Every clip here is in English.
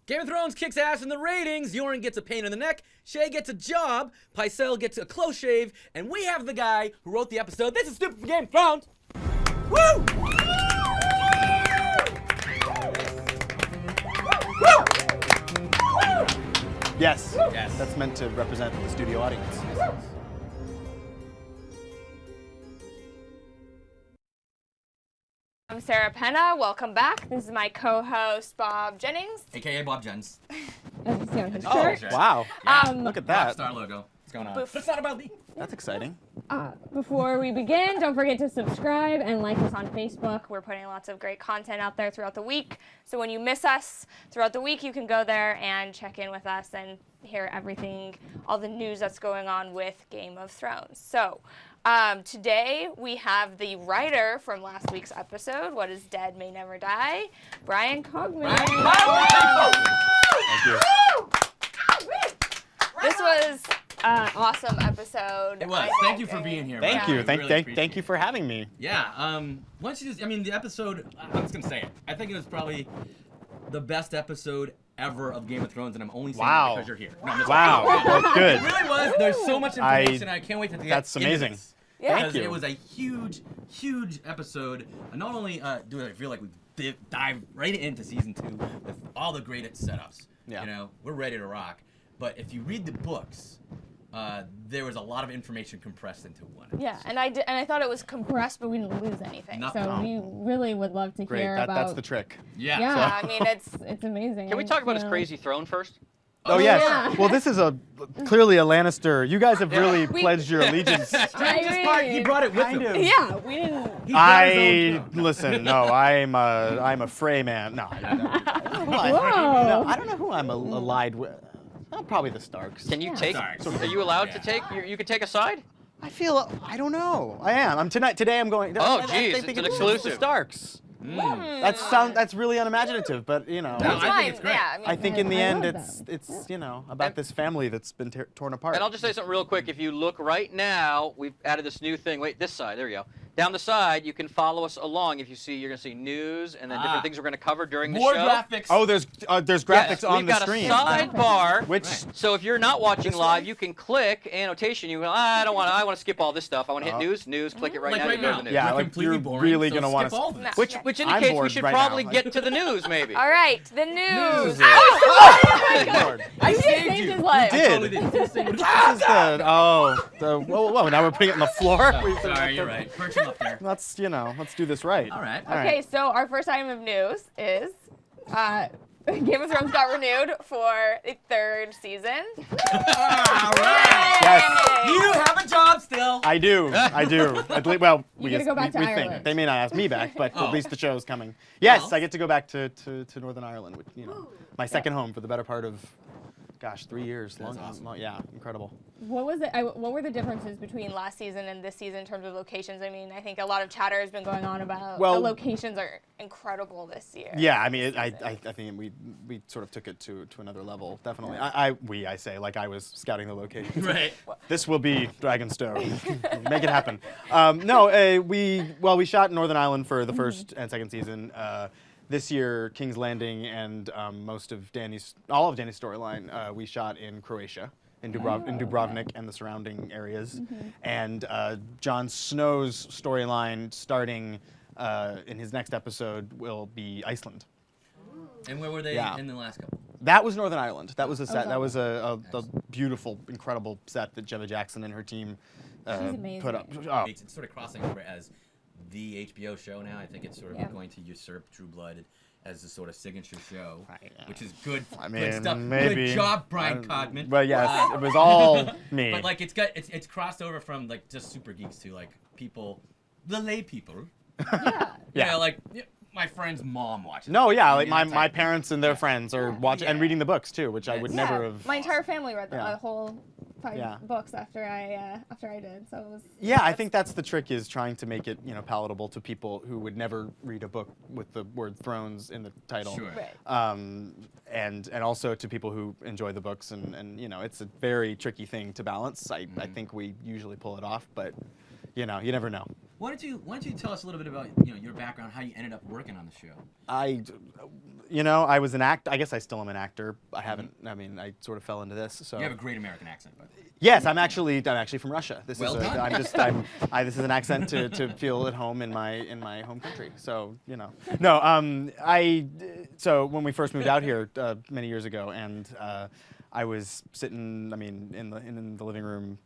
Game of Thrones kicks ass in the ratings. Yoren gets a pain in the neck. Shay gets a job. Pycelle gets a close shave. And we have the guy who wrote the episode. This is Stupid for Game of Thrones. Woo! Yes. Yes. That's meant to represent the studio audience. I'm Sarah Penna. Welcome back. This is my co-host Bob Jennings. AKA Bob Jens. As you see on his Oh, shirt. wow. Look at that. Rockstar logo. What's going on? But it's not about me. That's exciting. Before we begin, don't forget to subscribe and like us on Facebook. We're putting lots of great content out there throughout the week. So when you miss us throughout the week, you can go there and check in with us and hear everything, all the news that's going on with Game of Thrones. So today we have the writer from last week's episode, What is Dead May Never Die, Bryan Cogman. Thank you. This was an awesome episode. It was. Thank you for being here. Thank Bryan. you. We Thank, really thank, appreciate thank you it. for having me. Yeah. Why don't you just? I mean, the episode. I'm just gonna say it. I think it was probably the best episode ever of Game of Thrones, and I'm only saying Wow. it because you're here. No, I'm just Wow. Well, good. It really was. There's so much information. I can't wait to get That's into amazing. this. Yeah. Thank Because you. it was a huge, huge episode. And not only do I feel like we dive right into season 2 with all the great setups. Yeah. You know, we're ready to rock. But if you read the books, there was a lot of information compressed into one. Yeah, and I thought it was compressed, but we didn't lose anything. Nothing. So we really would love to Great. hear That's about. the trick. Yeah. Yeah, I mean it's amazing. Can we talk about his crazy throne first? Oh, yes. yeah. Well, this is clearly a Lannister. You guys have really We- pledged your allegiance. He brought it with him. Kind of. Yeah, we didn't. He brought his own throne. Listen. No, I'm a Frey man. No, I don't know. Whoa. No, I don't know who I'm allied with. Probably the Starks. Can you Yeah. take? Sorry. Are you allowed Yeah. to take? You can take a side. I feel. I don't know. I am. Today I'm going. Oh, I geez, think it's an the exclusive. Starks. Mm. That's really unimaginative, but you know. No, It's I think fine. it's great. Yeah, I mean, I think in the end, love it's that. you know about this family that's been torn apart. And I'll just say something real quick. If you look right now, we've added this new thing. Wait, this side. There you go. Down the side, you can follow us along. If you see, you're going to see news and then different things we're going to cover during the More show. graphics. Oh, there's graphics Yes, on we've the got stream. a sidebar. Which Right. So if you're not watching live, you can click annotation. You go, I want to skip all this stuff. I want to hit news, click it right Like now. right you go to now. the news. Yeah, We're like, completely you're boring, really so gonna skip wanna all of this. Which I'm indicates we bored should right probably now. get to the news, maybe. All right, the news. News. Lord. I You saved saved you. his life. You did. Totally did. This is whoa, now we're putting it on the floor. Sorry, you're right. Perch him up there. Let's let's do this right. All right. Okay, so our first item of news is Game of Thrones got renewed for the 3rd season. All right. Yes. You have a job still. I do. At least, well, we get to go back to think. Ireland. They may not ask me back, but Oh. at least the show's coming. Yes, Well. I get to go back to Northern Ireland, which my second home for the better part of, 3 years. That's awesome. Yeah, incredible. What was it? What were the differences between last season and this season in terms of locations? I mean, I think a lot of chatter has been going on about Well- the locations are incredible this year. Yeah, I mean, I think we sort of took it to another level. Definitely. I say like I was scouting the location. Right. This will be Dragonstone. Make it happen. We shot Northern Ireland for the first and second season. This year, King's Landing and all of Danny's storyline, we shot in Croatia, in Dubrovnik and the surrounding areas. And Jon Snow's storyline, starting in his next episode, will be Iceland. And where were they Yeah. in the last couple? That was Northern Ireland. That was a set. Okay. That was a beautiful, incredible set that Gemma Jackson and her team amazing. put up. Oh, It's sort of crossing over as the HBO show now. I think it's sort of Yeah. going to usurp True Blood as the sort of signature show, Right, yeah. which is good. I good mean, stuff. maybe. Good job, Bryan Cogman. But yes, it was all me. But like it's crossed over from like just super geeks to like people, the lay people. Yeah. You Yeah. know, like my friend's mom watches. No, yeah, like You know, my type. parents and their friends are watching and reading the books too, which I would Yeah. never have. My entire family read the Yeah. whole 5 Yeah. books after I did. So it was. Yeah, I think that's the trick, is trying to make it palatable to people who would never read a book with the word Thrones in the title. Sure. Right. And also to people who enjoy the books, and it's a very tricky thing to balance. I think we usually pull it off, but you never know. Why don't you tell us a little bit about your background, how you ended up working on the show? I was an actor. I guess I still am an actor. I haven't. I mean, I sort of fell into this. So You have a great American accent, by the way. yes, I'm actually from Russia. This Well is done. this is an accent to feel at home in my home country. So no. So when we first moved out here many years ago, and I was sitting, in the living room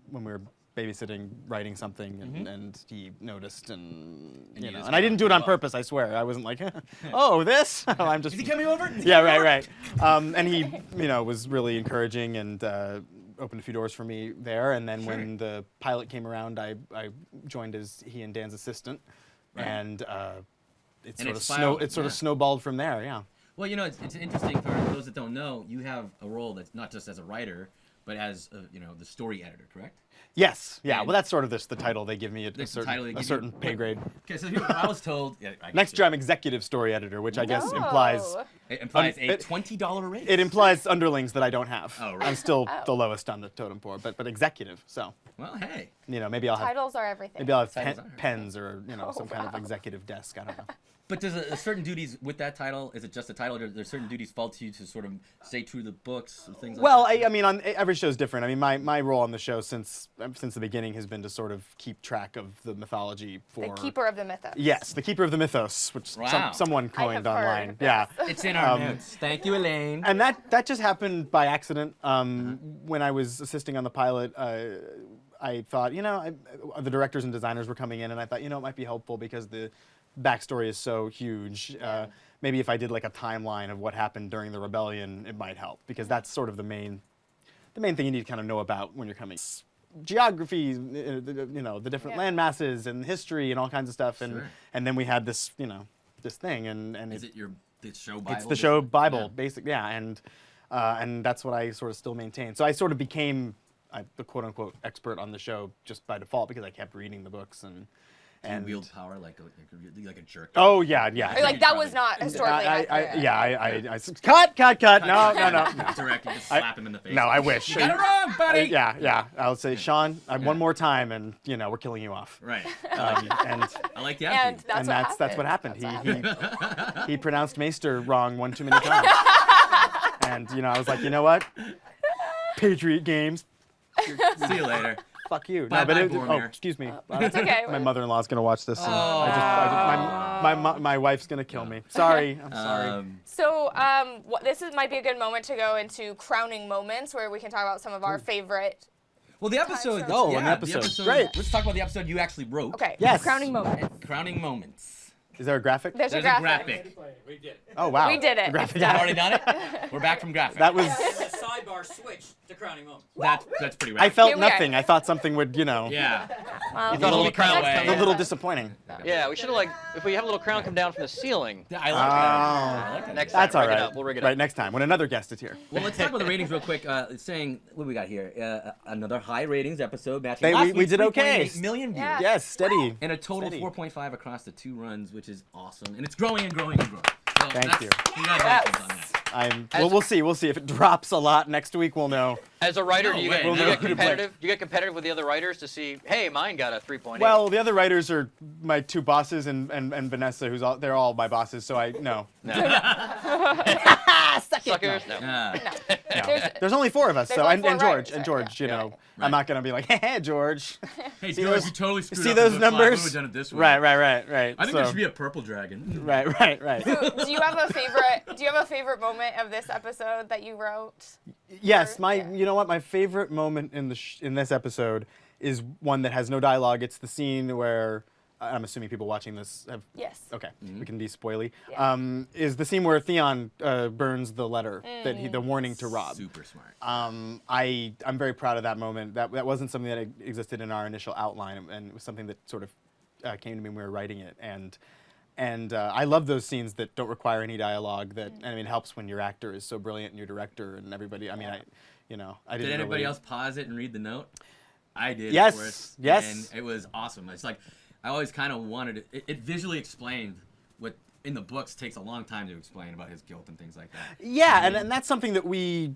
when we were babysitting, writing something, and he noticed, and I didn't do it on purpose. I swear, I wasn't like, oh, this. I'm just. Is he coming over? Yeah, right. And he, was really encouraging and opened a few doors for me there. And then when the pilot came around, I joined as he and Dan's assistant, and it sort of snowballed from there. Yeah. Well, it's interesting for those that don't know. You have a role that's not just as a writer, but as the story editor, correct? Yes. Yeah. And well, that's sort of the title they give me, a certain pay grade. Okay, so here's what I was told. Next year, I'm executive story editor, which I guess implies It implies a $20 raise. it implies underlings that I don't have. Oh, right. I'm still the lowest on the totem pole, but executive. So Well, hey. maybe I'll have Titles are everything. maybe I'll have Titles are pens or some kind of executive desk. I don't know. But does a certain duties with that title? Is it just a title, or there's certain duties fall to you to sort of stay true to the books and things like Well, that? on every show is different. I mean, my role on the show since the beginning has been to sort of keep track of the mythology for. The keeper of the mythos. Yes, the keeper of the mythos, which Wow. someone I have coined heard. online. Yeah. It's in our notes. Thank you, Elaine. And that just happened by accident. When I was assisting on the pilot, I thought, the directors and designers were coming in, and I thought, it might be helpful because the backstory is so huge. Maybe if I did like a timeline of what happened during the rebellion, it might help, because that's sort of the main thing you need to kind of know about when you're coming. Geography, the different land masses and history and all kinds of stuff, and Sure. and then we had this, this thing, and Is it the show Bible? it's the show Bible, Yeah. basically, yeah, and that's what I sort of still maintain. So I sort of became the quote-unquote expert on the show just by default, because I kept reading the books and wield power like a jerk. Oh yeah. Or like that was not historically accurate. I cut. No. Direct, you just slap him in the face. No, I wish. You got it wrong, buddy. Yeah. I'll say, Sean, one more time, and we're killing you off. Right. And I like the And attitude. that's what happened. He pronounced Maester wrong one too many times. And I was like, you know what? Patriot Games. See you later. Fuck you. Bye, No, but Boromir. excuse me. It's okay. My mother-in-law's gonna watch this. And my wife's gonna kill me. Sorry. I'm sorry. So might be a good moment to go into crowning moments, where we can talk about some of our favorite. Well, the episode. Time Oh, yeah, an episode. The episode. Great. Let's talk about the episode you actually wrote. Okay. Yes. Crowning moments. Crowning moments. Is there a graphic? There's a There's graphic. We did. Oh wow. We did it. A graphic. It's We've done. already done it. We're back from graphic. That was. There's a sidebar switch to crowning moments. That's pretty rad. I felt Here we are. nothing. I thought something would, Yeah. Well, You thought a little crown was next coming a little disappointing. Yeah, we should have if we have a little crown come down from the ceiling. I like that. I like that. Next That's time, all rig it right. up. We'll rig it Right, up. next time when another guest is here. Well, let's talk about the ratings real quick. It's saying, what do we got here? Another high ratings episode matching They- last we week's did okay. 3.8 million views. Yeah. Yes, steady. And a total Steady. 4.5 across the 2 runs, which is awesome. And it's growing and growing and growing. So Thank you. Congratulations on that. We'll see. We'll see if it drops a lot next week. We'll know. As a writer, No do you way. get, We'll do you know get who to competitive? Do you get competitive with the other writers to see, hey, mine got a 3.8? Well, the other writers are my 2 bosses and Vanessa, they're all my bosses. So no. Suckers. No. There's only 4 of us. There's So only and 4 George writers, George, Yeah. I'm Right. not gonna be like, hey, George. Hey, See George, those- you totally screwed see up those the book plot. numbers? We would've done it this way. Right. I think so, there should be a purple dragon. Right. Do you have a favorite moment of this episode that you wrote? Yes, Yeah. you know what? My favorite moment in this episode is one that has no dialogue. It's the scene where I'm assuming people watching this have. Yes. Okay, we can be spoily. Yeah. Is the scene where Theon burns the letter the warning to Robb. Super smart. I'm very proud of that moment. That wasn't something that existed in our initial outline, and it was something that sort of came to me when we were writing it. And I love those scenes that don't require any dialogue. That it helps when your actor is so brilliant and your director and everybody. I didn't. Did anybody else pause it and read the note? I did. Yes, Of course. yes. And it was awesome. It's like I always kind of wanted it visually explained what in the books takes a long time to explain about his guilt and things like that. Yeah, and that's something that we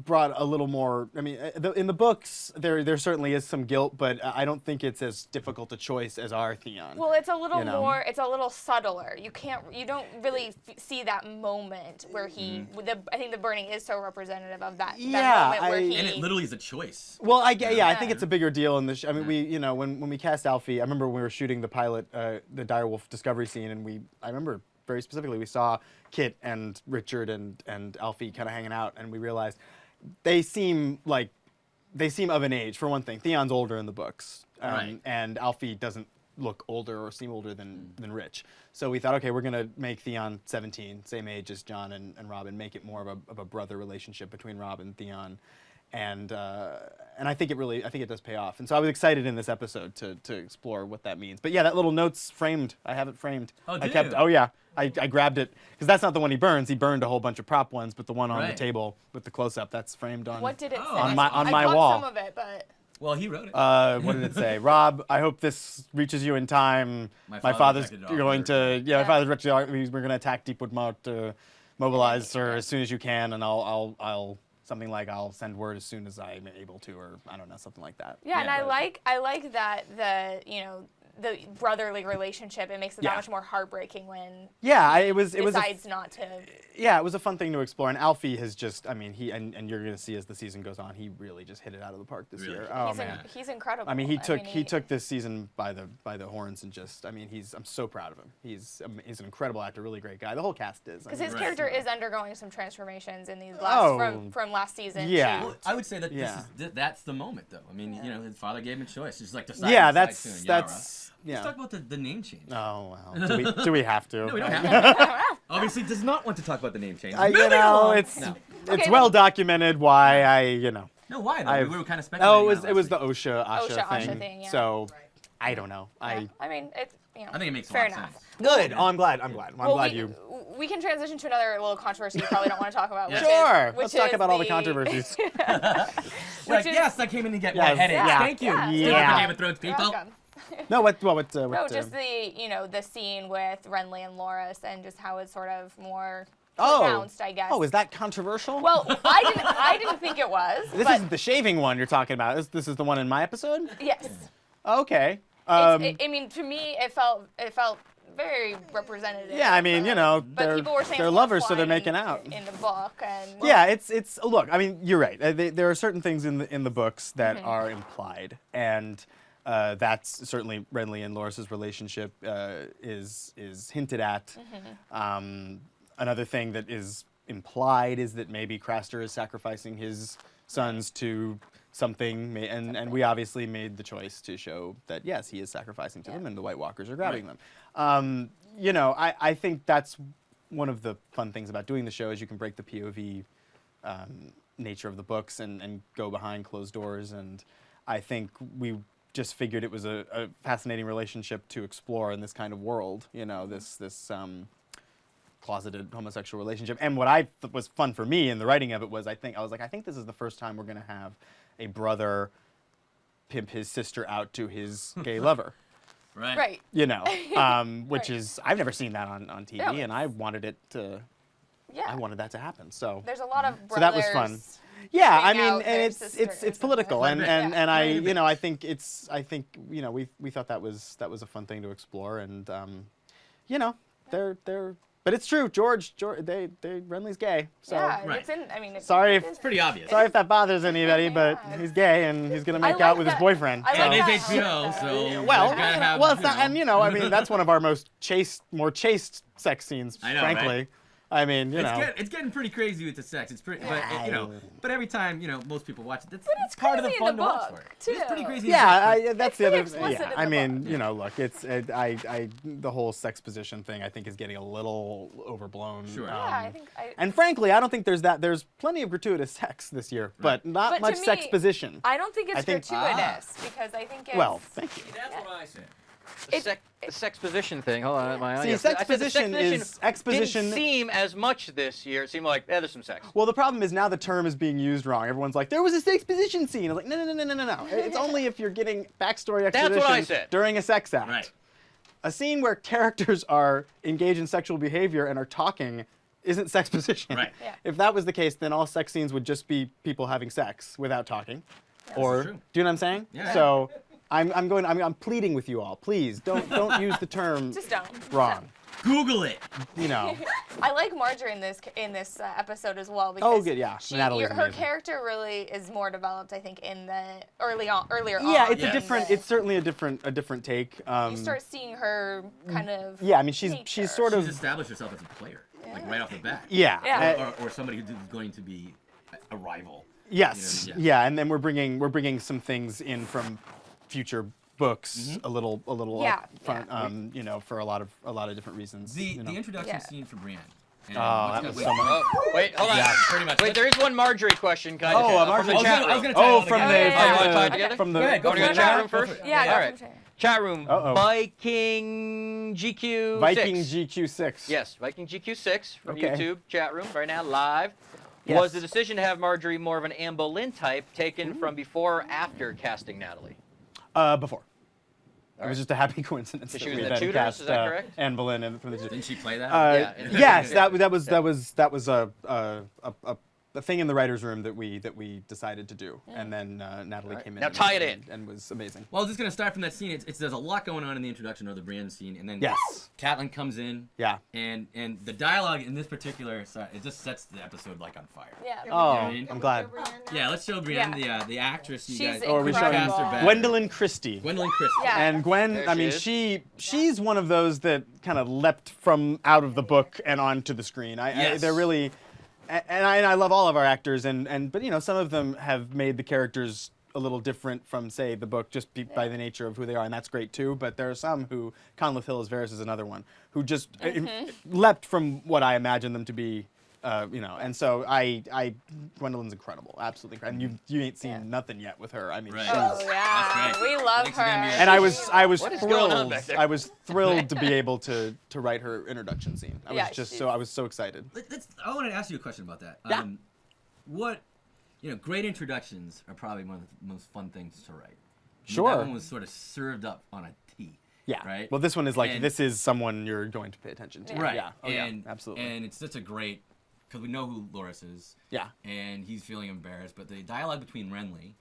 brought a little more. I mean, in the books, there certainly is some guilt, but I don't think it's as difficult a choice as our Theon. Well, it's a little you know? more. It's a little subtler. You don't really see that moment where he. I think the burning is so representative of that. Yeah, that moment where he. And it literally is a choice. Well, I think it's a bigger deal in this. I mean, when we cast Alfie, I remember when we were shooting the pilot, the Direwolf discovery scene, and I remember very specifically we saw Kit and Richard and Alfie kind of hanging out, and we realized they seem of an age. For one thing, Theon's older in the books, Right. and Alfie doesn't look older or seem older than Rich. So we thought, okay, we're gonna make Theon 17, same age as Jon and Robin, make it more of a brother relationship between Rob and Theon. And I think it does pay off. And so I was excited in this episode to explore what that means. But yeah, that little note's framed. I have it framed. Oh, I do kept. you? Oh yeah, I grabbed it because that's not the one he burns. He burned a whole bunch of prop ones, but the one on the Right. table with the close up, that's framed on. What did it say? On my I caught wall. some of it, but. Well, he wrote it. What did it say? Rob, I hope this reaches you in time. My father's directed it going off. to. Yeah, my father's directed. We're going to attack Deepwood Moat. Mobilize her as soon as you can, and I'll something like I'll send word as soon as I'm able to, or I don't know, something like that. Yeah, and Yeah, I like that the brotherly relationship. It makes it Yeah. that much more heartbreaking when Yeah, it was decides not to. yeah, it was a fun thing to explore. And Alfie has just, I mean, and you're gonna see as the season goes on, he really just hit it out of the park this Really? year. Oh he's, man. he's incredible. I mean, he took this season by the horns and just, I mean, I'm so proud of him. He's an incredible actor, really great guy. The whole cast is. because I his mean, character is undergoing some transformations in these Oh. from last season. Yeah. Well, I would say that Yeah. that's the moment, though. I mean, his father gave him a choice. Just like yeah, decide that's soon, that's Let's yeah. talk about the name change. Oh well, do we have to? No, we don't have to. Obviously, does not want to talk about the name change. You Moving know, along. it's No. it's Okay, well but- documented why No, why? Though? I've- We were kind of speculating. Oh, on it was the last week. OSHA Asha thing, yeah. So I don't know. I mean, it's I think it makes a fair lot of enough. sense. Good. Oh, I'm glad. Well, I'm glad we, you. We can transition to another little controversy you probably don't want to talk about. Yeah. Which Sure. Is, Let's which talk is about all the controversies. Like, is- yes, I came in to get Yes, my headache. yeah. Thank you. Yeah. Still Yeah. for Game of Thrones You're people. welcome. No, what? No, just the scene with Renly and Loras and just how it's sort of more pronounced, I guess. Oh, is that controversial? Well, I didn't think it was. this but isn't the shaving one you're talking about. This is the one in my episode. yes. Okay. I mean, to me, it felt very representative. Yeah, I mean, but they're people were saying they're it's more lovers, so they're fine making out. in the book, and Yeah, it's look. I mean, you're right. There are certain things in the books that Mm-hmm. are implied, and that's certainly Renly and Loras's relationship is hinted at. Mm-hmm. Another thing that is implied is that maybe Craster is sacrificing his sons to something, and we obviously made the choice to show that yes, he is sacrificing to them, and the White Walkers are grabbing them. I think that's one of the fun things about doing the show is you can break the POV nature of the books and go behind closed doors, and I think we just figured it was a fascinating relationship to explore in this kind of world, this closeted homosexual relationship. And what I was fun for me in the writing of it was I think this is the first time we're going to have a brother pimp his sister out to his gay lover. Right. right. Which is I've never seen that on TV, No, and I wanted Yeah. I wanted that to happen. So There's a lot of So brothers. that was fun. yeah, I hang mean, out and their it's sisters political, and and- I I think we thought that was a fun thing to explore, and they're but it's true, George Renly's gay, so Yeah, Right. it's in. I mean, Sorry if- it's Pretty obvious. sorry if that bothers anybody, but Yeah. he's gay and he's gonna I make like out with his that- boyfriend. I so. And like it's that. HBO, so Well, they've gotta have, well, it's not, and I mean that's one of our most more chaste sex scenes, I know, frankly. right? I mean, It's getting pretty crazy with the sex. It's pretty, but every time most people watch it. That's But it's part of the crazy in fun the to watch book, for. It's pretty too. crazy. Yeah, in the book, that's It's the other. pretty explicit Yeah, in I the mean, book. look, it's the whole sex position thing. I think is getting a little overblown. Sure. Yeah, I think. And frankly, I don't think there's plenty of gratuitous sex this year, but not But to much me, sex position. I don't think it's I think- gratuitous because I think it's. Well, thank you. That's what I said. The sex position thing. Hold on, my See, yes. sex I said the position is exposition. Didn't seem as much this year. It seemed like there's some sex. Well, the problem is now the term is being used wrong. Everyone's like, there was a sex position scene. I'm like, no. It's only if you're getting backstory exposition That's what I said. during a sex act. Right. A scene where characters are engaged in sexual behavior and are talking isn't sex position. Right. Yeah. If that was the case, then all sex scenes would just be people having sex without talking. Or, true. do you know what I'm saying? Yeah. So I'm pleading with you all. Please don't use the term Just don't. wrong. Google it. You know. I like Marjorie in this episode as well because Oh, good, yeah. Natalie's her amazing. character really is more developed, I think, in the earlier on. Yeah, it's Yeah. a different. It's certainly a different take. You start seeing her kind of. Yeah, I mean she's nature. sort She's of. established herself as a player, like right off the bat. Yeah. Yeah. Or somebody who's going to be a rival. Yes. You know, yeah. Yeah, and then we're bringing some things in from future books a little Yeah, up front, you know, for a lot of different reasons. The you know. introduction Yeah. scene for Brienne. And Oh, what's that was wait, so much. Oh, wait, hold on. Yeah, pretty much. Wait, there is one Marjorie question. Can I just Oh, from Marjorie. the chat I was room. gonna tie it Oh, all from together. the Oh, yeah, you wanna tie it from together? from the Go ahead, go Want to go for it. chat room Go first? for it. Yeah, All go right. for it. Chat room. Uh-oh. Viking GQ6. Viking GQ6. Yes, Viking GQ6 from Okay. YouTube chat room right now live. Yes. Was the decision to have Marjorie more of an Anne Boleyn type taken from before or after casting Natalie? Before. It All was right. just a happy coincidence So that she was we in the then Tudors, cast is that correct? Anne Boleyn and from the Didn't she play that? Yeah. Yes, that was a thing in the writers' room that we decided to do, and then Natalie came in. Now tie it in. and was amazing. Well, just gonna start from that scene. There's a lot going on in the introduction of the Brienne scene, and then Yes. Catelyn comes in. Yeah. And the dialogue in this particular, it just sets the episode like on fire. Yeah. Oh, I mean? I'm glad. Yeah, let's show Brienne Yeah. the actress. You She's guys, Or we show incredible. cast her back. Gwendolyn Christie. Gwendolyn Christie. Yeah. And Gwen, There I she mean, is. she's one of those that kind of leapt from out of the book and onto the screen. Yes. They're really, and I love all of our actors, but you know, some of them have made the characters a little different from, say, the book just by the nature of who they are, and that's great too. But there are some who, Conleth Hill as Varys is another one, who just leapt from what I imagined them to be. You know, and so Gwendolyn's incredible, absolutely incredible. And you ain't seen nothing yet with her. I mean, Right. she's. Oh yeah, That's great. we love Thanks her. again, Mia. And I was What is going on thrilled. back there? I was thrilled to be able to write her introduction scene. I Yeah, was so excited. I want to ask you a question about that. Yeah. Great introductions are probably one of the most fun things to write. I mean, Sure. That one was sort of served up on a tee. Yeah. Right? Well, this one is like And- this is someone you're going to pay attention to. Right. Yeah. Oh, and, yeah. Absolutely. And it's such a great, because we know who Loras is. Yeah. And he's feeling embarrassed, but the dialogue between Renly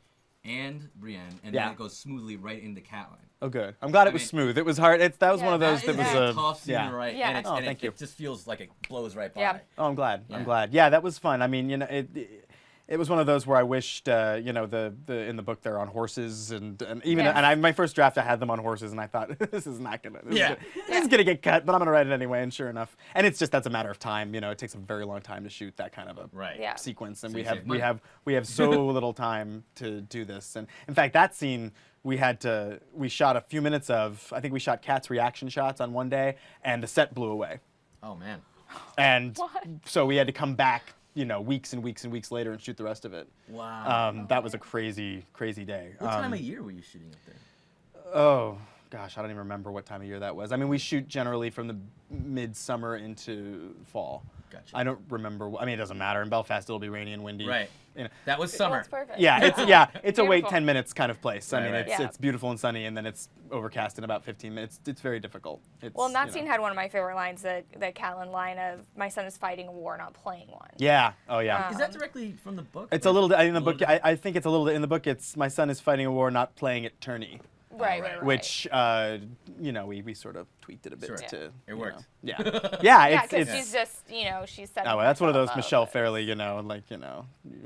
and Brienne, and Yeah. then it goes smoothly right into Catelyn. Oh, good. I'm glad it I was mean- smooth. It was hard. That was one of those That that is was a a tough scene yeah. to write. Yeah. And, Oh, and thank it you. just feels like it blows right by. Yeah. Oh, I'm glad. Yeah. I'm glad. Yeah, that was fun. I mean, you know, it was one of those where I wished, you know, the in the book they're on horses and even Yes. and my first draft I had them on horses and I thought this is not gonna Yeah. this is gonna get cut, but I'm gonna write it anyway. And sure enough, and it's just that's a matter of time. You know, it takes a very long time to shoot that kind of a Right. Yeah. sequence, and So we you have save we money. have we have so little time to do this. And in fact, that scene we shot a few minutes of. I think we shot Kat's reaction shots on one day, and the set blew away. Oh, man. And What? so we had to come back, you know, weeks and weeks and weeks later and shoot the rest of it. Wow. That was a crazy, crazy day. What time of year were you shooting up there? Oh, gosh, I don't even remember what time of year that was. I mean, we shoot generally from the midsummer into fall. Gotcha. I don't remember. I mean, it doesn't matter. In Belfast, it'll be rainy and windy. Right. You know. That was Well, summer. it's perfect. Yeah, it's a wait Beautiful. 10 minutes kind of place. I Right, mean, right. it's Yeah. it's beautiful and sunny, and then it's overcast in about 15 minutes. It's very difficult. It's, Well, and that you know. scene had one of my favorite lines, the Catelyn line of "My son is fighting a war, not playing one." Yeah. Oh, yeah. Is that directly from the book? It's a little. In the A book, little bit? I think it's a little. In the book, it's my son is fighting a war, not playing at tourney, Right, right. right. which you know we sort of tweaked it a bit Sure. to. It you worked. know, yeah, yeah. Yeah, It's because it's. she's just, she's setting Oh, well, that's one of those herself up, Michelle but- Fairley, you know, like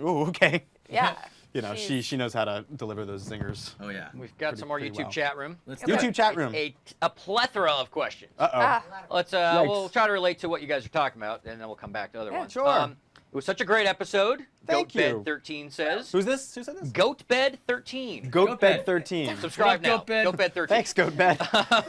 oh, okay. Yeah. You know, She's- she knows how to deliver those zingers. Oh, yeah. We've got Pretty- some more pretty YouTube well. chat room. Let's Okay. do it. YouTube chat room. A plethora of questions. Uh oh. Ah, Let's Yikes. we'll try to relate to what you guys are talking about, and then we'll come back to other Yeah, ones. sure. It was such a great episode. Thank Goatbed you. 13 says. Who's this? Who said this? Goatbed 13. Goatbed Goatbed. 13. Subscribe now. Goatbed. Goatbed 13. Thanks, Goatbed. It's I'm such not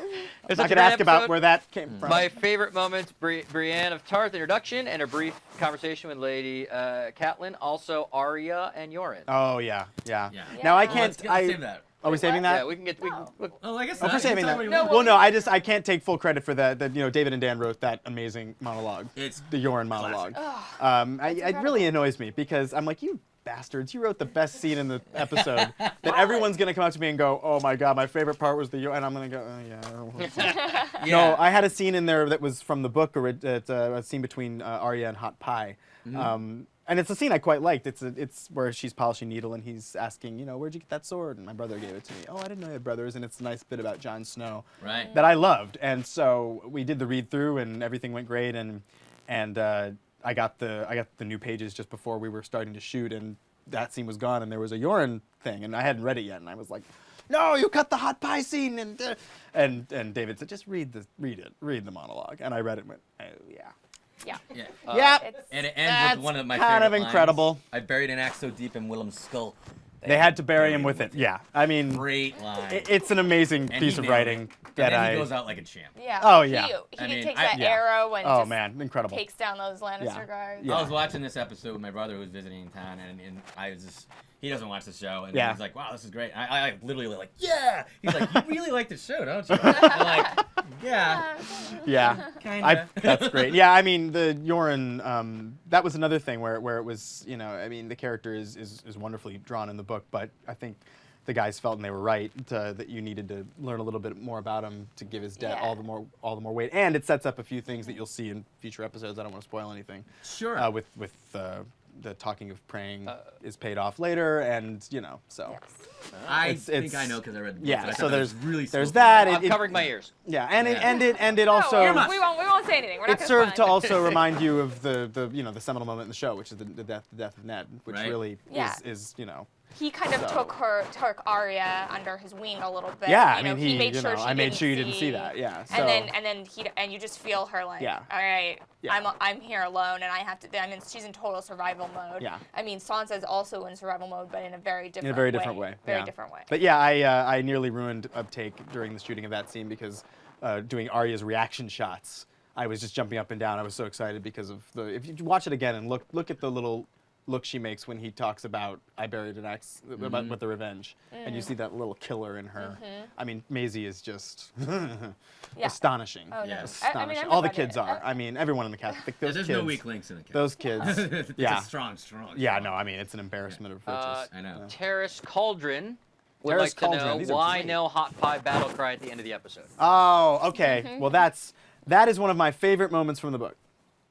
a gonna great ask about episode. where that came from. My favorite moments, Brienne of Tarth introduction and a brief conversation with Lady Catelyn. Also Arya and Yoren. Oh yeah. Yeah. Now I Yeah. can't. Save that. Are we saving that? Yeah, we can get. Oh, I guess Oh, not. for saving You that. tell me No, what- well, Well, no, I can't take full credit for that. That David and Dan wrote that amazing monologue. It's the Yoren monologue. Oh, It really annoys me because I'm like, you bastards, you wrote the best scene in the episode that everyone's going to come up to me and go, oh my God, my favorite part was the, and I'm going to go, oh, yeah. No, I had a scene in there that was from the book, or it's a scene between Arya and Hot Pie. And it's a scene I quite liked. It's where she's polishing needle and he's asking, where'd you get that sword? And my brother gave it to me. Oh, I didn't know you had brothers. And it's a nice bit about Jon Snow that I loved. And so we did the read through and everything went great. And I got the new pages just before we were starting to shoot, and that scene was gone, and there was a Yoren thing, and I hadn't read it yet, and I was like, no, you cut the Hot Pie scene, and David said, just read the monologue, and I read it and went, oh yeah. Yeah. And it ends with one of my kind favorite of incredible. lines. I buried an axe so deep in Willem's skull. They had to bury him with it. Yeah, I mean, Great line. it's an amazing And piece he of nailed writing it. that and then he goes out like a champ. Yeah. Oh, yeah. He I mean, takes that yeah. arrow and Oh just man, incredible. takes down those Lannister Yeah. guards. Yeah. I was watching this episode with my brother who was visiting in town, and I was just, he doesn't watch the show, and Yeah. he's like, wow, this is great. I literally like, yeah! He's like, you really like the show, don't you? I'm like, yeah, Yeah, kinda. that's great. Yeah, I mean the Yoren. That was another thing where it was, I mean the character is wonderfully drawn in the book, but I think the guys felt, and they were right, that you needed to learn a little bit more about him to give his death Yeah. all the more weight, and it sets up a few things that you'll see in future episodes. I don't want to spoil anything. Sure. With the talking of praying is paid off later, and so. I It's- think it's- I know because I read the book. Yeah, but I so thought that was there's really there's skillful. that. I'm covering my ears. Yeah, and Yeah. it also. we won't say anything. We're not It gonna served to spoil it. also remind you of the seminal moment in the show, which is the death of Ned, which Right. really Yeah. is He kind of So- took Arya under his wing a little bit. Yeah, I you mean, know, he made sure she I made didn't sure you didn't see that. Yeah. So, And then you just feel her like, Yeah. all right, Yeah. I'm here alone, and I have to. I mean, she's in total survival mode. Yeah. I mean, Sansa's also in survival mode, but in a very different. in a very different way. Very yeah. different way. But yeah, I nearly ruined uptake during the shooting of that scene because doing Arya's reaction shots, I was just jumping up and down. I was so excited because of if you watch it again and look at the little look she makes when he talks about I buried an axe about with the revenge, and you see that little killer in her. I mean, Maisie is just astonishing. Oh, no. Yeah. Astonishing. I mean, All the everybody- kids are. I mean, everyone in the cast. Those There's kids, no weak links in the cast. Those kids. It's yeah. a strong. Yeah. No. I mean, it's an embarrassment of riches. I know. Terrace Cauldron would Terrace like to Cauldron, know these are why great. no Hot Pie battle cry at the end of the episode. Oh, okay. Well, that is one of my favorite moments from the book.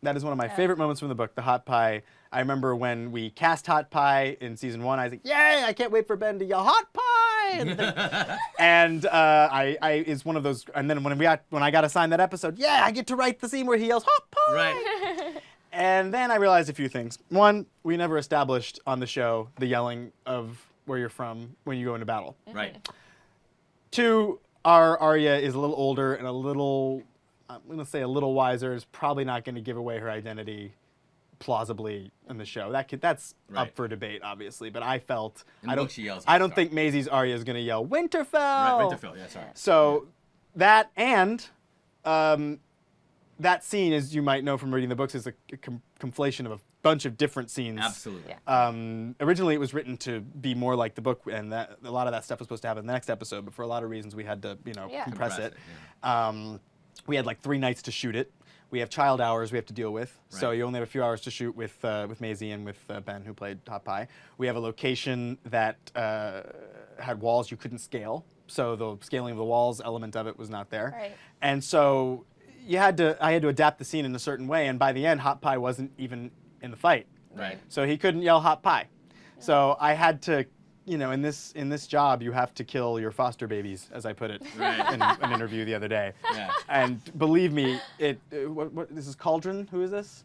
That is one of my favorite moments from the book, the Hot Pie. I remember when we cast Hot Pie in season 1, I was like, yay, I can't wait for Ben to yell Hot Pie! And I is one of those, and then when I got assigned that episode, yeah, I get to write the scene where he yells Hot Pie! Right. And then I realized a few things. One, we never established on the show the yelling of where you're from when you go into battle. Right. 2, our Arya is a little older and a little, I'm going to say a little wiser, is probably not going to give away her identity plausibly in the show. That's Right. up for debate, obviously, but I felt, In the book, she yells I don't Hot think Maisie's Arya is going to yell Winterfell. Right, Winterfell, yeah, sorry. So that and that scene, as you might know from reading the books, is a conflation of a bunch of different scenes. Absolutely. Yeah. Originally, it was written to be more like the book, and that a lot of that stuff was supposed to happen in the next episode. But for a lot of reasons, we had to, Yeah. compress Compress it. it, We had like 3 nights to shoot it. We have child hours we have to deal with, so Right. you only have a few hours to shoot with Maisie and with Ben, who played Hot Pie. We have a location that had walls you couldn't scale, so the scaling of the walls element of it was not there. Right. And so I had to adapt the scene in a certain way, and by the end, Hot Pie wasn't even in the fight. Right. So he couldn't yell Hot Pie. So I had to, in this job, you have to kill your foster babies, as I put it Right. in an interview the other day. Yeah. And believe me, what this is Cauldron? Who is this?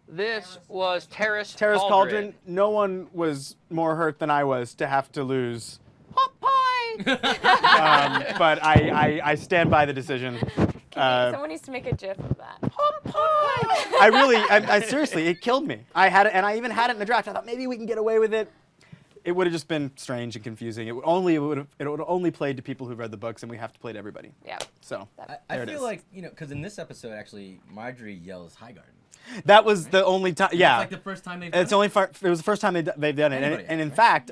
This was Terrace Terrace Cauldron. Cauldron. No one was more hurt than I was to have to lose Hot Pie. But I stand by the decision. Someone needs to make a GIF of that. I seriously, it killed me. I had it, and I even had it in the draft. I thought maybe we can get away with it. It would have just been strange and confusing. It would only played to people who read the books, and we have to play to everybody. Yeah. So I there it feel is. like, because in this episode, actually, Marjorie yells Highgarden. That was the only time. Yeah. It's like the first time they've done It's it. only it was the first time they've done it, Anybody and in has, fact,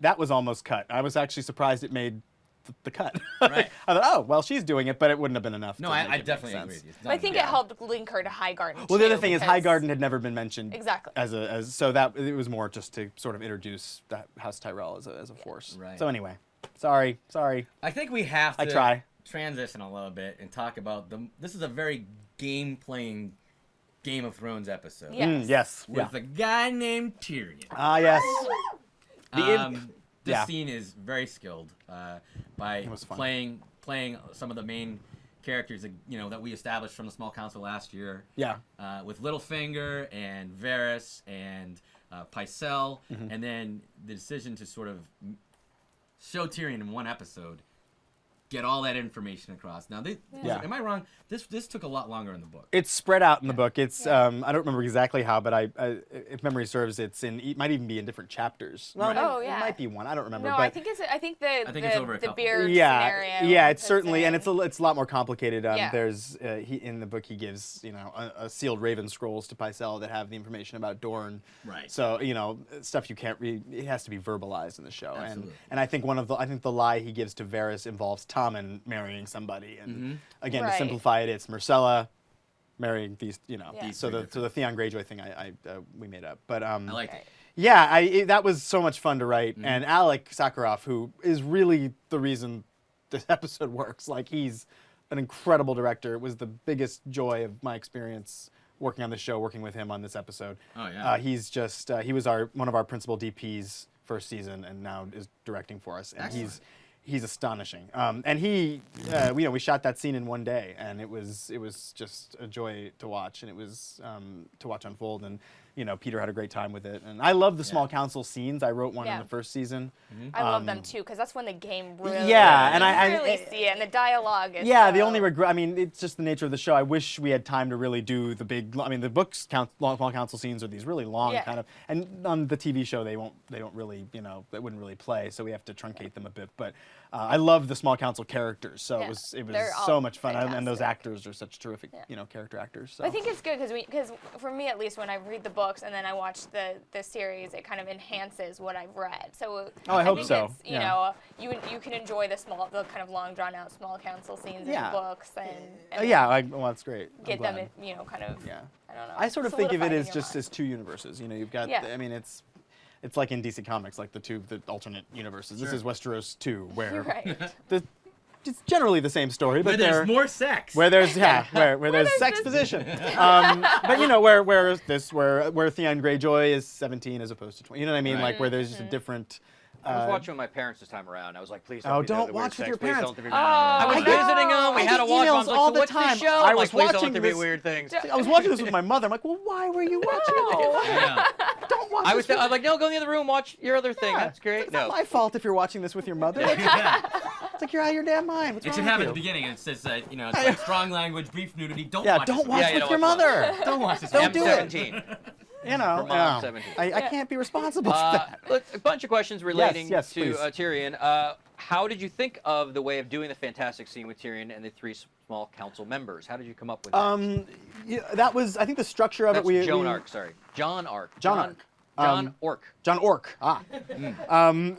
that was almost cut. I was actually surprised it made the cut. Right. I thought, oh, well, she's doing it, but it wouldn't have been enough. No, to I make it make definitely sense. agree with you. It's But I not think enough. it helped link her to Highgarden. Well, the other too, thing is because- Highgarden had never been mentioned. Exactly. As so that it was more just to sort of introduce that House Tyrell as a force. Right. So anyway, sorry. I think we have to I try. transition a little bit and talk about this is a very game-playing Game of Thrones episode. Yes. Yes. With Yeah. a guy named Tyrion. Ah, yes. This yeah. scene is very skilled by It was fun. playing some of the main characters that, that we established from the Small Council last year. Yeah. With Littlefinger and Varys and Pycelle, Mm-hmm. and then the decision to sort of show Tyrion in one episode, get all that information across. Now, Yeah. am I wrong? This took a lot longer in the book. It's spread out in the book. It's I don't remember exactly how, but I if memory serves, it might even be in different chapters. No, Right. Oh, it yeah. might be one. I don't remember. No, but I think it's over a the couple. beard yeah, scenario. yeah, it's that's certainly, and in- it's a lot more complicated. Yeah. There's in the book he gives a sealed Raven scrolls to Pycelle that have the information about Dorne. Right. So stuff you can't read. It has to be verbalized in the show. Absolutely. And I think the lie he gives to Varys involves Tommen marrying somebody. And again, to Right. simplify it, it's Myrcella marrying these. These So three the Theon Greyjoy thing we made up, but I like it. yeah, that was so much fun to write. Mm-hmm. And Alec Sakharov, who is really the reason this episode works, like he's an incredible director. It was the biggest joy of my experience working on the show, working with him on this episode. Oh, yeah. He's just he was one of our principal DPs first season, and now is directing for us. And Excellent. he's astonishing. And we shot that scene in one day, and it was just a joy to watch, and it was to watch unfold. And Peter had a great time with it. And I love the small council scenes. I wrote one in Yeah. the first season. I love them too because that's when the game really. Yeah, and you I really see it, and the dialogue is. Yeah, the so- only regret. I mean, it's just the nature of the show. I wish we had time to really do the big. I mean, the books small council scenes are these really long Yeah. kind of, and on the TV show they don't really, they wouldn't really play. So we have to truncate them a bit. But I love the small council characters. So Yeah, it was they're so all much fun, and those fantastic. actors are such terrific, character actors. So. I think it's good because for me at least when I read the books and then I watch the series, it kind of enhances what I've read. So I hope think so, It's, yeah. you can enjoy the kind of long drawn out small council scenes Yeah. in the books and Yeah, well, that's great. I'm get glad. them kind of. Yeah. I don't know. I sort of think of it solidified in as your just mind. as two universes. You've got. Yeah. I mean, it's like in DC Comics, like the alternate universes. This Sure. is Westeros 2, where You're right. it's generally the same story, but Where there's they're- more sex. where there's where there's there's sex this- position. But where Theon Greyjoy is 17 as opposed to 20. You know what I mean? Right. Like where there's just a different. I was watching with my parents this time around. I was like, please don't. Oh, be there don't the weird watch with sex. your Please parents. don't be- Oh. I was I visiting know. them. We I had to get watch. I emails was like, all so the what's time. the show? I I'm was like, please don't watching let there be this- weird things. I was watching this with my mother. I'm like, well, why were you watching it? Yeah. Don't watch I this. was like, no, go in the other room, watch your other thing. Yeah. That's great. It's not No. my fault if you're watching this with your mother. Yeah. It's like you're out of your damn mind. What's It wrong should with have at you? the beginning. It says, it's like strong language, brief nudity. Don't Yeah, watch don't this watch Yeah, you with don't your watch mother. Don't watch this. Don't do it. M17. You know, For Mom 17. I can't be responsible for that. Look, a bunch of questions relating yes, to please. Tyrion. How did you think of the way of doing the fantastic scene with Tyrion and the three small council members? How did you come up with that? That was, I think the structure of That's it. Joan Arc, sorry. John Arc. John Arc. John Orc. John Orc.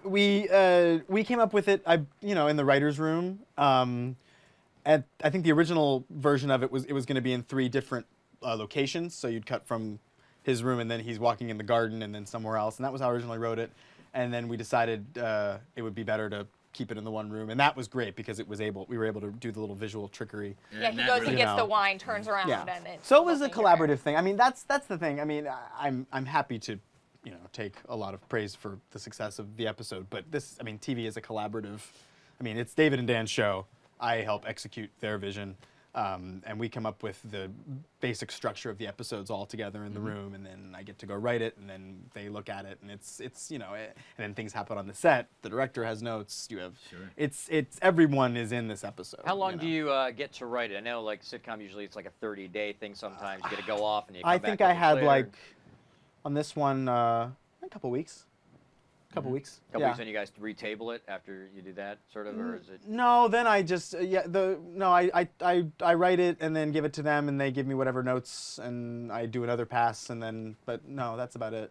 We came up with it, in the writers' room. And I think the original version of it was going to be in 3 different locations. So you'd cut from his room, and then he's walking in the garden, and then somewhere else. And that was how I originally wrote it. And then we decided it would be better to keep it in the one room, and that was great because we were able to do the little visual trickery. Yeah, he goes and really- gets You the know. wine, turns around, Yeah. and it's So it was a almost like you're- collaborative thing. I mean, that's the thing. I mean, I'm happy to, take a lot of praise for the success of the episode, but TV is a collaborative. I mean, it's David and Dan's show. I help execute their vision, and we come up with the basic structure of the episodes all together in the room, and then I get to go write it, and then they look at it, and it's and then things happen on the set. The director has notes. You have it's everyone is in this episode. How long you do know? you get to write it? I know, like sitcom, usually it's like a 30-day thing. Sometimes you get to go off and you come I back think a I week had later. on this one a couple weeks. Couple weeks. Couple yeah. weeks, and you guys retable it after you do that, sort of, or is it? No, then I just I write it and then give it to them, and they give me whatever notes, and I do another pass, and then no, that's about it.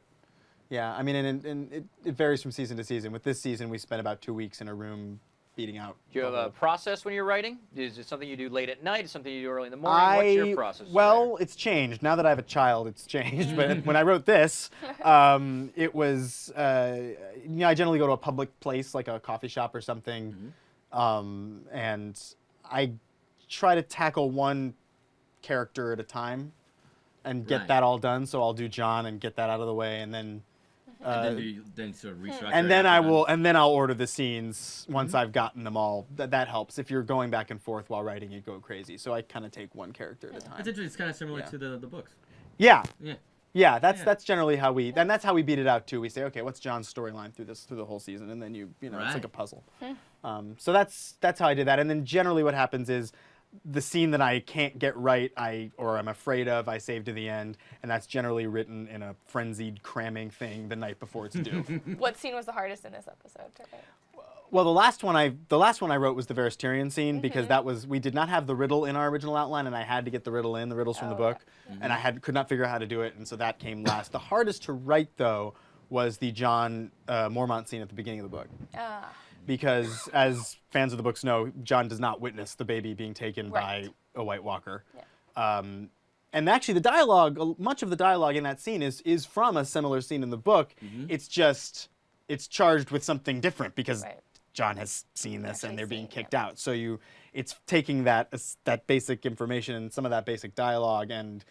Yeah, I mean, and it varies from season to season. With this season, we spent about 2 weeks in a room beating out. Do you have the a whole- process when you're writing? Is it something you do late at night? Is it something you do early in the morning? What's your process? as a Well, writer? it's changed. Now that I have a child, it's changed. But when I wrote this, it was, I generally go to a public place like a coffee shop or something, and I try to tackle one character at a time and get Right. that all done. So I'll do John and get that out of the way, and then. And then sort of restructure. And then after that. I'll order the scenes once I've gotten them all. That helps. If you're going back and forth while writing, you go crazy. So I kind of take one character at a time. It's interesting. It's kind of similar Yeah. to the books. Yeah. Yeah. Yeah, Yeah. that's generally how we, and that's how we beat it out too. We say, okay, what's John's storyline through the whole season, and then you know, it's like Right. a puzzle. So that's how I did that. And then generally what happens is, the scene that I can't get right, or I'm afraid of, I save to the end, and that's generally written in a frenzied cramming thing the night before it's due. What scene was the hardest in this episode to write? Well, the last one I wrote was the Varys Tyrion scene because we did not have the riddle in our original outline, and I had to get the riddle in. The riddle's from the book, and I could not figure out how to do it, and so that came last. The hardest to write though was the John Mormont scene at the beginning of the book. Because, as fans of the books know, John does not witness the baby being taken by a White Walker. Yeah. And actually, the dialogue, much of the dialogue in that scene is from a similar scene in the book. It's just, it's charged with something different because John has seen this and they're being kicked out. So it's taking that basic information and some of that basic dialogue and,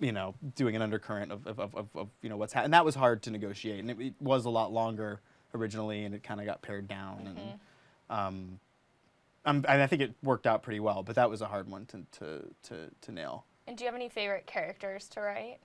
doing an undercurrent of what's happening. And that was hard to negotiate, and it was a lot longer originally, and it kind of got pared down, and I think it worked out pretty well. But that was a hard one to nail. And do you have any favorite characters to write?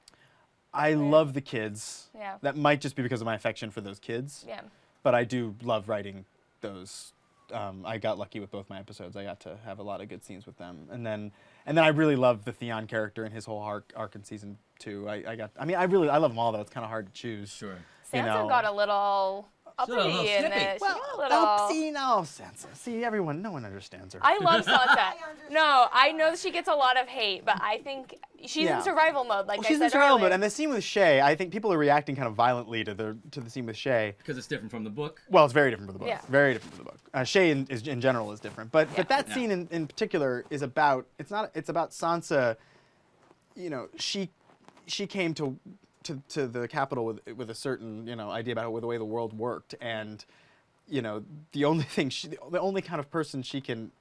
I love the kids. Yeah. That might just be because of my affection for those kids. Yeah. But I do love writing those. I got lucky with both my episodes. I got to have a lot of good scenes with them, and then I really love the Theon character and his whole arc in season 2. I love them all though. It's kind of hard to choose. Sure. Sansa got a little uppity in snippy. this. Well, Sansa. See, no one understands her. I love Sansa. No, I know she gets a lot of hate, but I think she's in survival mode, like I she's said in survival earlier. mode, and the scene with Shay, I think people are reacting kind of violently to the scene with Shay. Because it's different from the book. Well, it's very different from the book. Yeah. Very different from the book. Shay in general is different, but that Yeah. scene in particular is about. It's about Sansa. She came to the capital with a certain idea about the way the world worked, and the only kind of person she can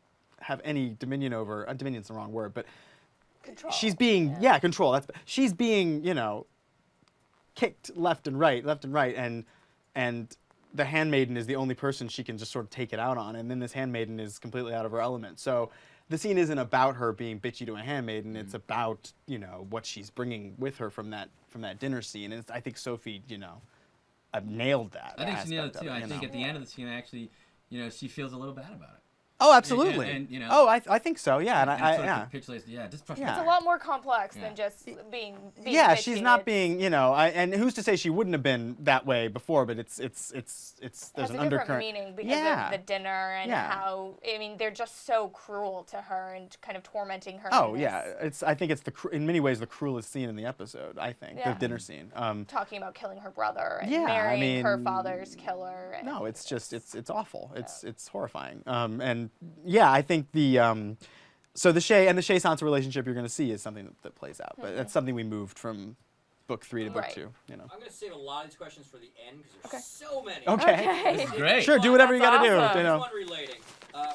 have any dominion over. Dominion's the wrong word, but Control. she's being control. She's being kicked left and right, and the handmaiden is the only person she can just sort of take it out on, and then this handmaiden is completely out of her element. So the scene isn't about her being bitchy to a handmaiden. It's about what she's bringing with her from that dinner scene, and I think Sophie nailed that. I think she nailed it aspect too. of I think at the end of the scene, actually, she feels a little bad about it. Oh, absolutely. And, I think so. Yeah, and sort of capitulates. Yeah, just frustrated. It's a lot more complex Yeah. than just being Yeah, bitchy. she's not It's- being, and who's to say she wouldn't have been that way before? But it's there's has an a different undercurrent. meaning because Yeah. of the dinner and Yeah. how they're just so cruel to her and kind of tormenting her. Oh in yeah, this- I think it's in many ways the cruelest scene in the episode. I think Yeah. the dinner scene. talking about killing her brother and Yeah, I marrying her mean, father's killer. And No, it's just it's awful. It's horrifying. And yeah, I think so the Shay Sansa relationship you're going to see is something that plays out. But that's something we moved from book 3 to book Right. 2. I'm going to save a lot of these questions for the end because there's Okay. so many. Okay. This is great. Sure, do whatever you That's got to awesome. do. This one relating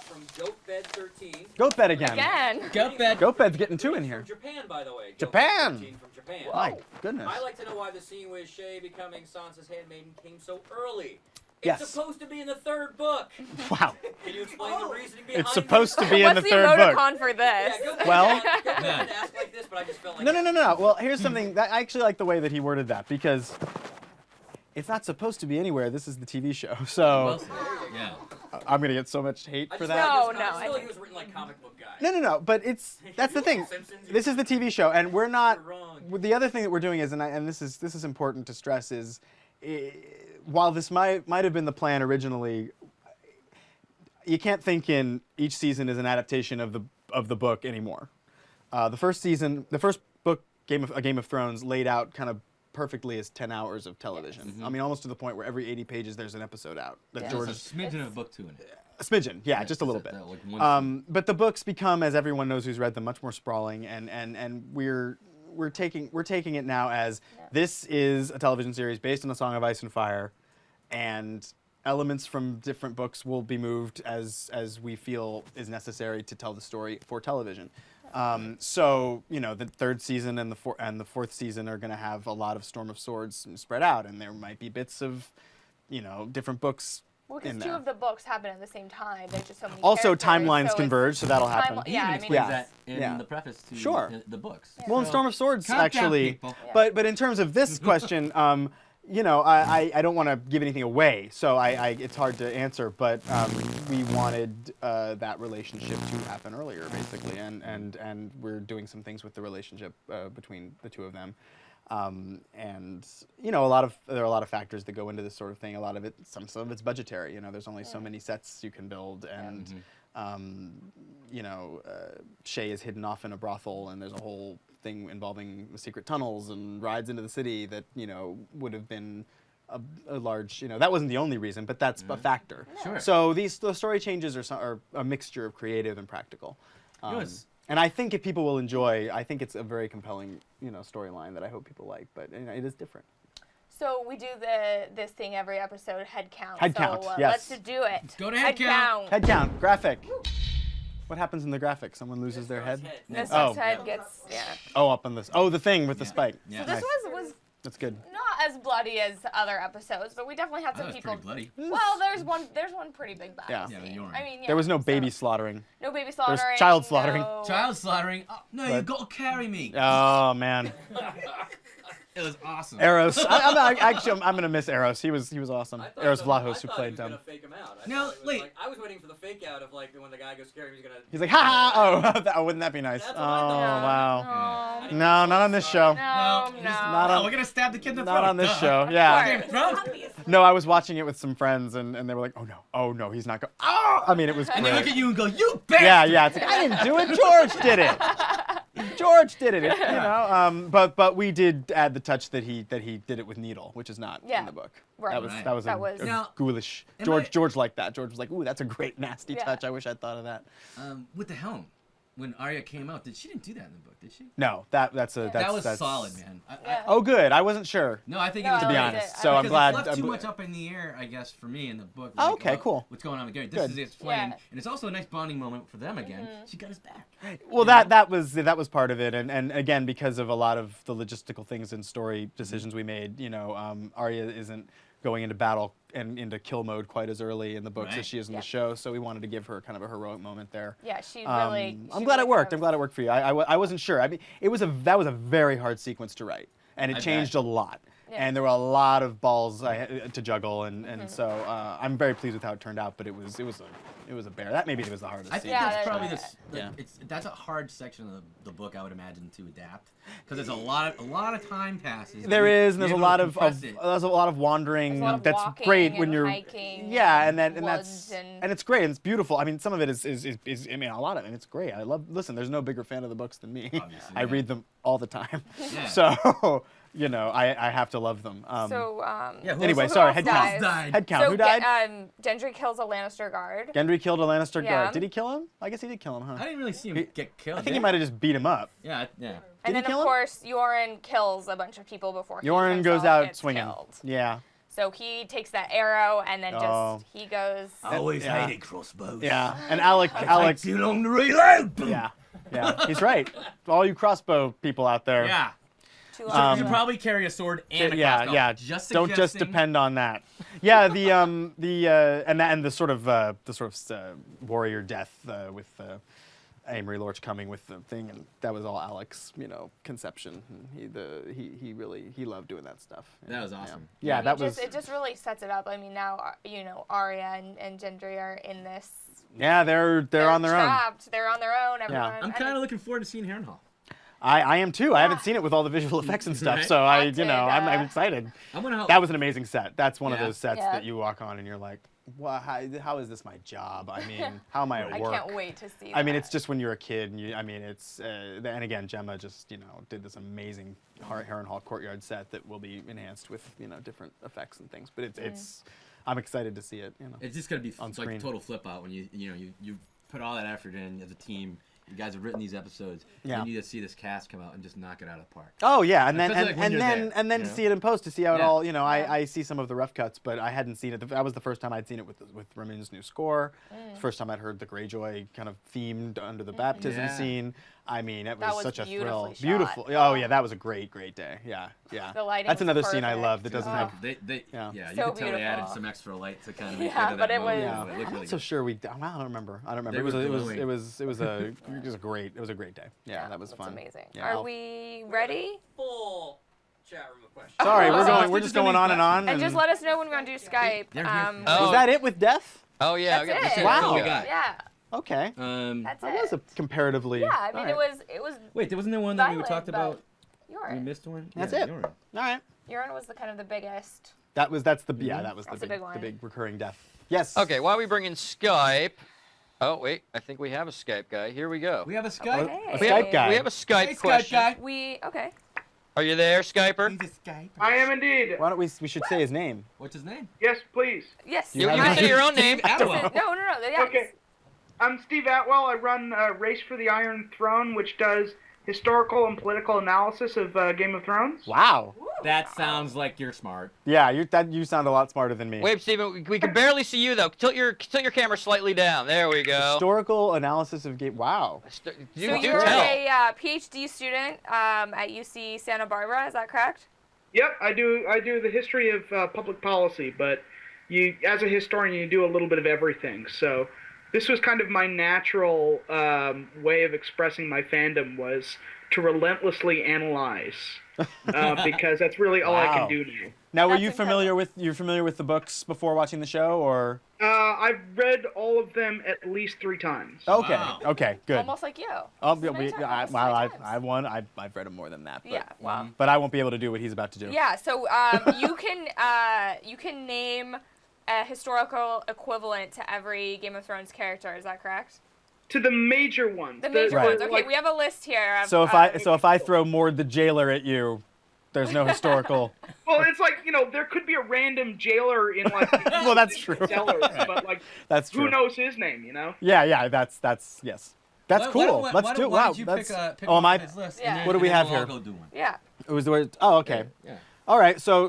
from Goatbed13. Goat bed again. Again. Go bed. Goat bed's getting 2 in From here. Japan, by the way. Japan! Goatbed13 from Japan. My goodness. I like to know why the scene with Shay becoming Sansa's handmaiden came so early. Yes. It's supposed to be in the 3rd book. Wow. Can you explain the reasoning behind It's supposed to be in What's the the 3rd book. emoticon for this? Yeah, go back Well- and ask, go back and ask like this, but I just felt like No. Well, here's something that I actually like the way that he worded that because it's not supposed to be anywhere. This is the TV show, so Well said. Yeah. I'm gonna get so much hate I for just that. felt No, I I feel like think- he was written like comic book guy. No. But that's the thing. Simpsons, This is the TV show, and we're not. You're wrong. The other thing that we're doing is, and this is important to stress is, while this might have been the plan originally, you can't think in each season as an adaptation of the book anymore. The first book, A Game of Thrones, laid out kind of perfectly as 10 hours of television. I mean, almost to the point where every 80 pages there's an episode out that Yeah. George There's a smidgen of book 2 in it. A smidgen, yeah, just a little bit. Like one But the books become, as everyone knows who's read them, much more sprawling, and we're taking it now as this is a television series based on A Song of Ice and Fire, and elements from different books will be moved as we feel is necessary to tell the story for television. So the third season and the fourth season are going to have a lot of Storm of Swords spread out, and there might be bits of different books. Well, because in two there. of the books happen at the same time. There's just so many Also, characters, timelines so converge, so that'll happen. He Yeah, even I mean, explains Yeah. that in Yeah. the preface to Sure. the books. Well, in So, Storm of Swords, calm down, actually, people. but in terms of this question, I don't want to give anything away, so it's hard to answer. But we wanted that relationship to happen earlier, basically, and we're doing some things with the relationship between the two of them. And there are a lot of factors that go into this sort of thing. A lot of it, some of it's budgetary. There's only so many sets you can build, and Shay is hidden off in a brothel, and there's a whole thing involving secret tunnels and rides into the city that would have been a large. That wasn't the only reason, but that's a factor. Sure. So the story changes are a mixture of creative and practical. Yes. And I think if people will enjoy, I think it's a very compelling, storyline that I hope people like. But it is different. So we do this thing every episode, head count. Head count, So yes. let's do it. Go to head count. Head count, graphic. What happens in the graphic? Someone loses their head? This Oh. head gets Up on this. Oh, the thing with the spike. Yeah. So this Nice. was That's good. not as bloody as other episodes, but we definitely had That some was people. pretty bloody. Well, there's one pretty big battle Yeah. Yeah, scene. Yorn. I mean, There was no so- baby slaughtering. No baby slaughtering. child slaughtering. No. Child slaughtering. Oh, no, you But- got to carry me. Oh man, It was awesome. Eros. I'm gonna miss Eros. He was awesome. I thought Eros the- Vlahos, I who thought played he was them. gonna fake him out. I No, thought it was wait. like- I was waiting for the fake out of like when the guy goes scary, he's gonna. He's like, ha ha. Oh, wouldn't that be nice? That's Oh what I thought. wow. No. No, not on this show. No. Not on- we're gonna stab the kid in the throat. Not on this Duh. show. Yeah. Game of Thrones. No, I was watching it with some friends, and they were like, oh no, he's not going. Oh, I mean, it was And they look great. at you and go, "You bastard!" Yeah. It's like I didn't do it. George did it. George did it. But we did add the touch that he did it with needle, which is not Yeah. in the book. Right. That was That a was- Now, ghoulish. am George liked that. George was like, ooh, that's a great nasty Yeah. touch. I wish I'd thought of that. With the helm, when Arya came out, she didn't do that in the book, did she? No, that's That was solid, man. Yeah. Oh, good. I wasn't sure. No, I think No, it was I To be liked great. honest, it. so I'm Because glad. It's left I'm too gl- much up in the air, I guess, for me in the book. Oh, okay, cool. What's going on with Gary? This Good. is explained, Yeah. and it's also a nice bonding moment for them again. She got his back. Well, that was part of it, and again, because of a lot of the logistical things and story decisions we made, Arya isn't going into battle and into kill mode quite as early in the books Right. as she is in Yeah. the show, so we wanted to give her kind of a heroic moment there. Yeah, she really. I'm glad it worked. I'm glad it worked for you. I wasn't sure. I mean, that was a very hard sequence to write, and it I changed bet. a lot. Yeah. And there were a lot of balls to juggle, and so I'm very pleased with how it turned out. But it was a bear. That maybe was the hardest I scene. think Yeah, that's that's probably right. that's a hard section of the book, I would imagine, to adapt, because there's a lot of time passes. There is, and there's a lot of There's wandering. There's a lot of that's walking great when and you're hiking yeah, and and woods that's and- it's great and it's beautiful. I mean, some of it is I mean, a lot of it. It's great. Listen, there's no bigger fan of the books than me. Obviously, I yeah. read them all the time, Yeah. so I have to love them. So Yeah, who anyway, else sorry, else head dies? count. died? Head count. So Who died? Gendry kills a Lannister guard. Gendry killed a Lannister Yeah. guard. Did he kill him? I guess he did kill him, I huh? didn't really see him He- get killed. I think he might have just beat him up. Yeah. Did And he then, kill of him? course, Yoren kills a bunch of people before Yoren he goes himself out gets swinging. killed. Yeah. So he takes that arrow and then Oh. just he goes. I always Yeah. hated crossbows. Yeah. And Alec. Too long to reload. Yeah. He's right. All you crossbow people out there. Yeah. Too You long should to- probably carry a sword and a yeah, crossbow. yeah. Just Don't just suggesting. depend on that. Yeah, and the sort of warrior death with Amory Lorch coming with the thing, and that was all Alex, conception. And he really loved doing that stuff. That was awesome. Yeah, I mean, that was. It just really sets it up. I mean, now Arya and Gendry are in this. Yeah, they're on their own. trapped. They're on their own. Everyone. I'm kind of looking forward to seeing Harrenhal. I am too. I haven't seen it with all the visual effects and stuff, Right. so Haunted, I'm excited. I'm gonna help. That was an amazing set. That's one of Yeah. those sets Yeah. that you walk on and you're like, well, how is this my job? I mean, how am I at I work? can't wait to see. I mean, that. it's just when you're a kid, and it's and again, Gemma just did this amazing Harrenhal courtyard set that will be enhanced with different effects and things. But it's I'm excited to see it. You know. It's just gonna be On like screen. a total flip out when you put all that effort in as a team. You guys have written these episodes. Yeah. You need to see this cast come out and just knock it out of the park. Oh yeah, and then Especially, like, when you're there, and then you to know? see it in post to see how it Yeah. all. You know, I see some of the rough cuts, but I hadn't seen it. That was the first time I'd seen it with Ramin's new score. It's the first time I'd heard the Greyjoy kind of themed under the baptism Yeah. scene. I mean, it That was was such a thrill. beautifully shot. Beautiful. Oh yeah, that was a great day. Yeah. The lighting That's was another scene I perfect. love that doesn't Oh. have. They Yeah. you So could tell they added beautiful. some extra light to kind of make Yeah, it but that it was- moment. Yeah, It looked I'm really not so good. sure we. Well, I don't remember. They It were was glowing. a great day. Yeah, that was That's fun. amazing. Yeah, Are I'll- we ready? Full chat room of questions. Sorry, Oh, we're so We're just going on and on. And just let us know when we want to do Skype. They're here. Oh. Was that it with death? Oh yeah, That's this it. is Wow. cool. We got. Yeah, Okay. that's That it. was a comparatively. Yeah, I mean, all right. it was. Wait, there wasn't there one that we violent, talked but about? We Urine. missed one. That's Yeah, it. Dorne. All right. Urine was the kind of the biggest. That was that was That's the a big one. recurring death. Yes. Okay, while we bring in Skype. Oh wait, I think we have a Skype guy. Here we go. We have a Skype. Okay. A We have- Skype guy. We have a Skype question. Okay. Are you there, Skyper? He's a Skype. I am indeed. Why don't we should say his name? What's his name? Yes, please. Yes. You have can a- say your own name. Atwell. No. Yes. Okay. I'm Steve Atwell. I run Race for the Iron Throne, which does historical and political analysis of Game of Thrones. Wow. That sounds like you're smart. Yeah, you sound a lot smarter than me. Wait, Steven, we can barely see you though. Tilt your camera slightly down. There we go. Historical analysis of game. Wow. You So do you're tell. a PhD student at UC Santa Barbara. Is that correct? Yep, I do the history of public policy, but you, as a historian, you do a little bit of everything. So this was kind of my natural way of expressing my fandom, was to relentlessly analyze, because that's really all I Wow. can do now. Now, were That's you familiar with the books before watching the show, or? I've read all of them at least 3 times. Okay. Wow. Okay. Good. Almost like you. Oh, Almost yeah, as many times, well, almost 3 times. I've read them more than that. But, Yeah. Wow. But I won't be able to do what he's about to do. Yeah. So you can name a historical equivalent to every Game of Thrones character. Is that correct? To the major ones. The major Right. ones. Okay, we have a list here. Of, So if I throw Mord the Jailer at you, there's no historical. Well, it's like, there could be a random jailer in like Well, that's true. cellars, but like That's true. who knows his name, Yeah. That's yes. That's cool. Let's do it. Why Wow. don't you that's. pick Oh, am I? his list, Yeah. and then, What do and we then have we'll all here? go do one. yeah. It was the word. Oh, okay. Yeah. All right. So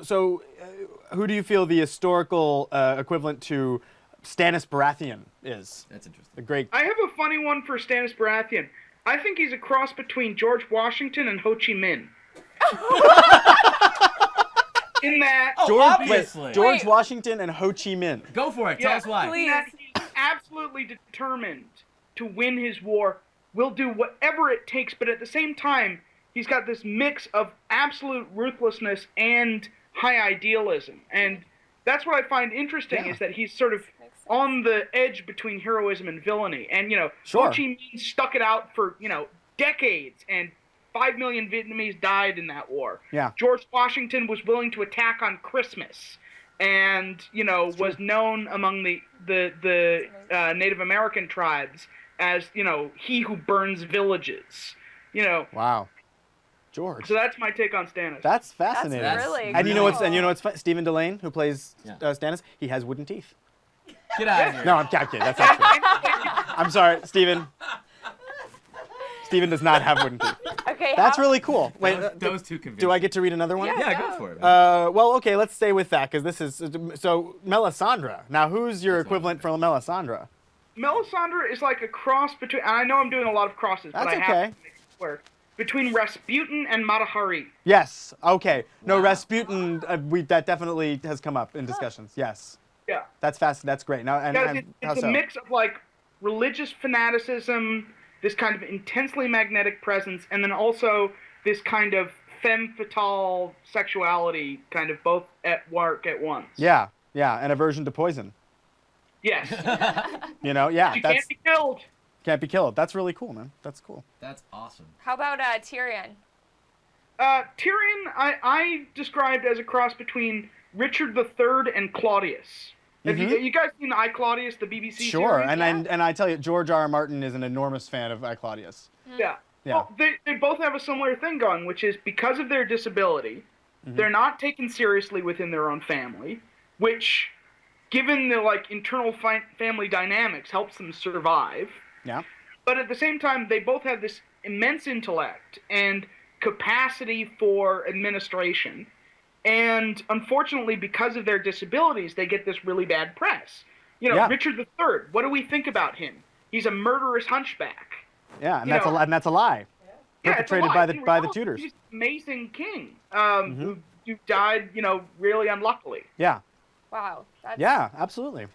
who do you feel the historical equivalent to Stannis Baratheon is? That's interesting. The great. I have a funny one for Stannis Baratheon. I think he's a cross between George Washington and Ho Chi Minh. In that, Obviously. George Wait. Washington and Ho Chi Minh. Go for it. Tell us why. please. in that he's absolutely determined to win his war, will do whatever it takes, but at the same time, he's got this mix of absolute ruthlessness and high idealism. And that's what I find interesting, is that he's sort of on the edge between heroism and villainy. And, Sure. Ho Chi Minh stuck it out for, decades, and 5 million Vietnamese died in that war. Yeah. George Washington was willing to attack on Christmas, and was known among the Native American tribes as he who burns villages. Wow. George. So that's my take on Stannis. That's fascinating. That's really And you know cool. what's Stephen Delane, who plays Yeah. Stannis, he has wooden teeth. Get out of here. No, I'm kidding. That's not true. I'm sorry, Stephen. Stephen does not have wooden teeth. Okay. That's how- really cool. Wait, Those two convinced. do I get to read another one? Yeah. Yeah, go for it. Well, okay, let's stay with that, because this is so Melisandre. Now, who's your equivalent for Melisandre? Melisandre is like a cross between, and I know I'm doing a lot of crosses, but That's I have okay. to make it work, between Rasputin and Matahari. Yes. Okay. No, Rasputin. That definitely has come up in discussions. Yes. Yeah. That's fast. That's great. Now, and Because how it's so? a mix of like religious fanaticism, this kind of intensely magnetic presence, and then also this kind of femme fatale sexuality, kind of both at work at once. Yeah. Yeah. An aversion to poison. Yes. Yeah. She That's can't be killed. can't be killed. That's really cool, man. That's cool. That's awesome. How about Tyrion? Tyrion, I described as a cross between Richard III and Claudius. Have you guys seen I, Claudius, the BBC Sure. series? And I tell you, George R. R. Martin is an enormous fan of I, Claudius. Yeah. Yeah. Well, they both have a similar thing going, which is because of their disability, they're not taken seriously within their own family, which given the like internal family dynamics, helps them survive. Yeah. But at the same time, they both have this immense intellect and capacity for administration. And unfortunately, because of their disabilities, they get this really bad press. You know, Yeah. Richard III, what do we think about him? He's a murderous hunchback. Yeah, and You that's know, and that's a lie. Yeah, it's a Perpetrated lie. by the In by the reality, Tudors. He's an amazing king who died, really unluckily. Yeah. Wow. That's, Yeah, absolutely.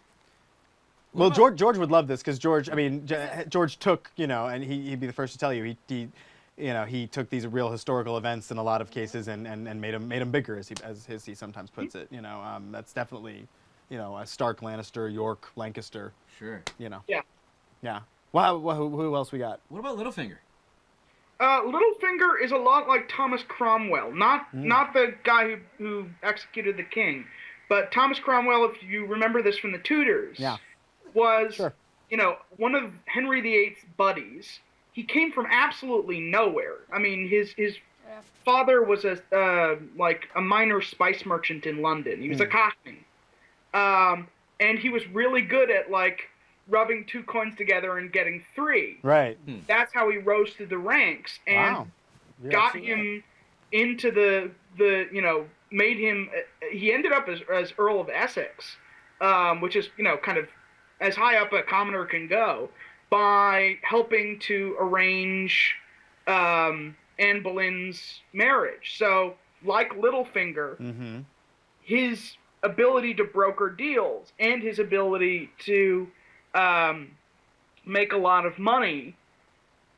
Well, George would love this because George, I mean, George took, and he'd be the first to tell you, he took these real historical events in a lot of cases and made them bigger, as he sometimes puts it. That's definitely, a Stark, Lannister, York, Lancaster. Sure. Yeah. Yeah. Well, who else we got? What about Littlefinger? Littlefinger is a lot like Thomas Cromwell, not the guy who executed the king, but Thomas Cromwell, if you remember this from the Tudors, was Sure. One of Henry VIII's buddies. He came from absolutely nowhere. I mean, his father was a minor spice merchant in London. He was a cockney, and he was really good at rubbing two coins together and getting three. Right. That's how he rose through the ranks and got him into the made him. He ended up as Earl of Essex, which is kind of as high up a commoner can go, by helping to arrange Anne Boleyn's marriage. So, like Littlefinger, his ability to broker deals and his ability to make a lot of money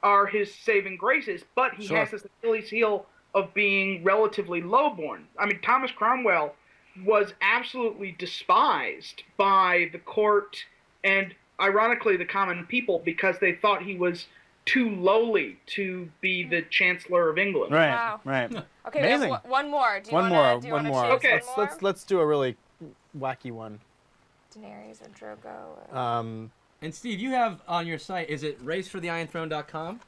are his saving graces, but he has this Achilles heel of being relatively lowborn. I mean, Thomas Cromwell was absolutely despised by the court and, ironically, the common people because they thought he was too lowly to be the Chancellor of England. Right. Wow. Right. Okay, we Amazing. have one more. Do you One wanna, more. do you One wanna more. choose Okay. one more? Let's do a really wacky one. Daenerys or Drogo. And Steve, you have on your site, is it raceforitheironthrone.com?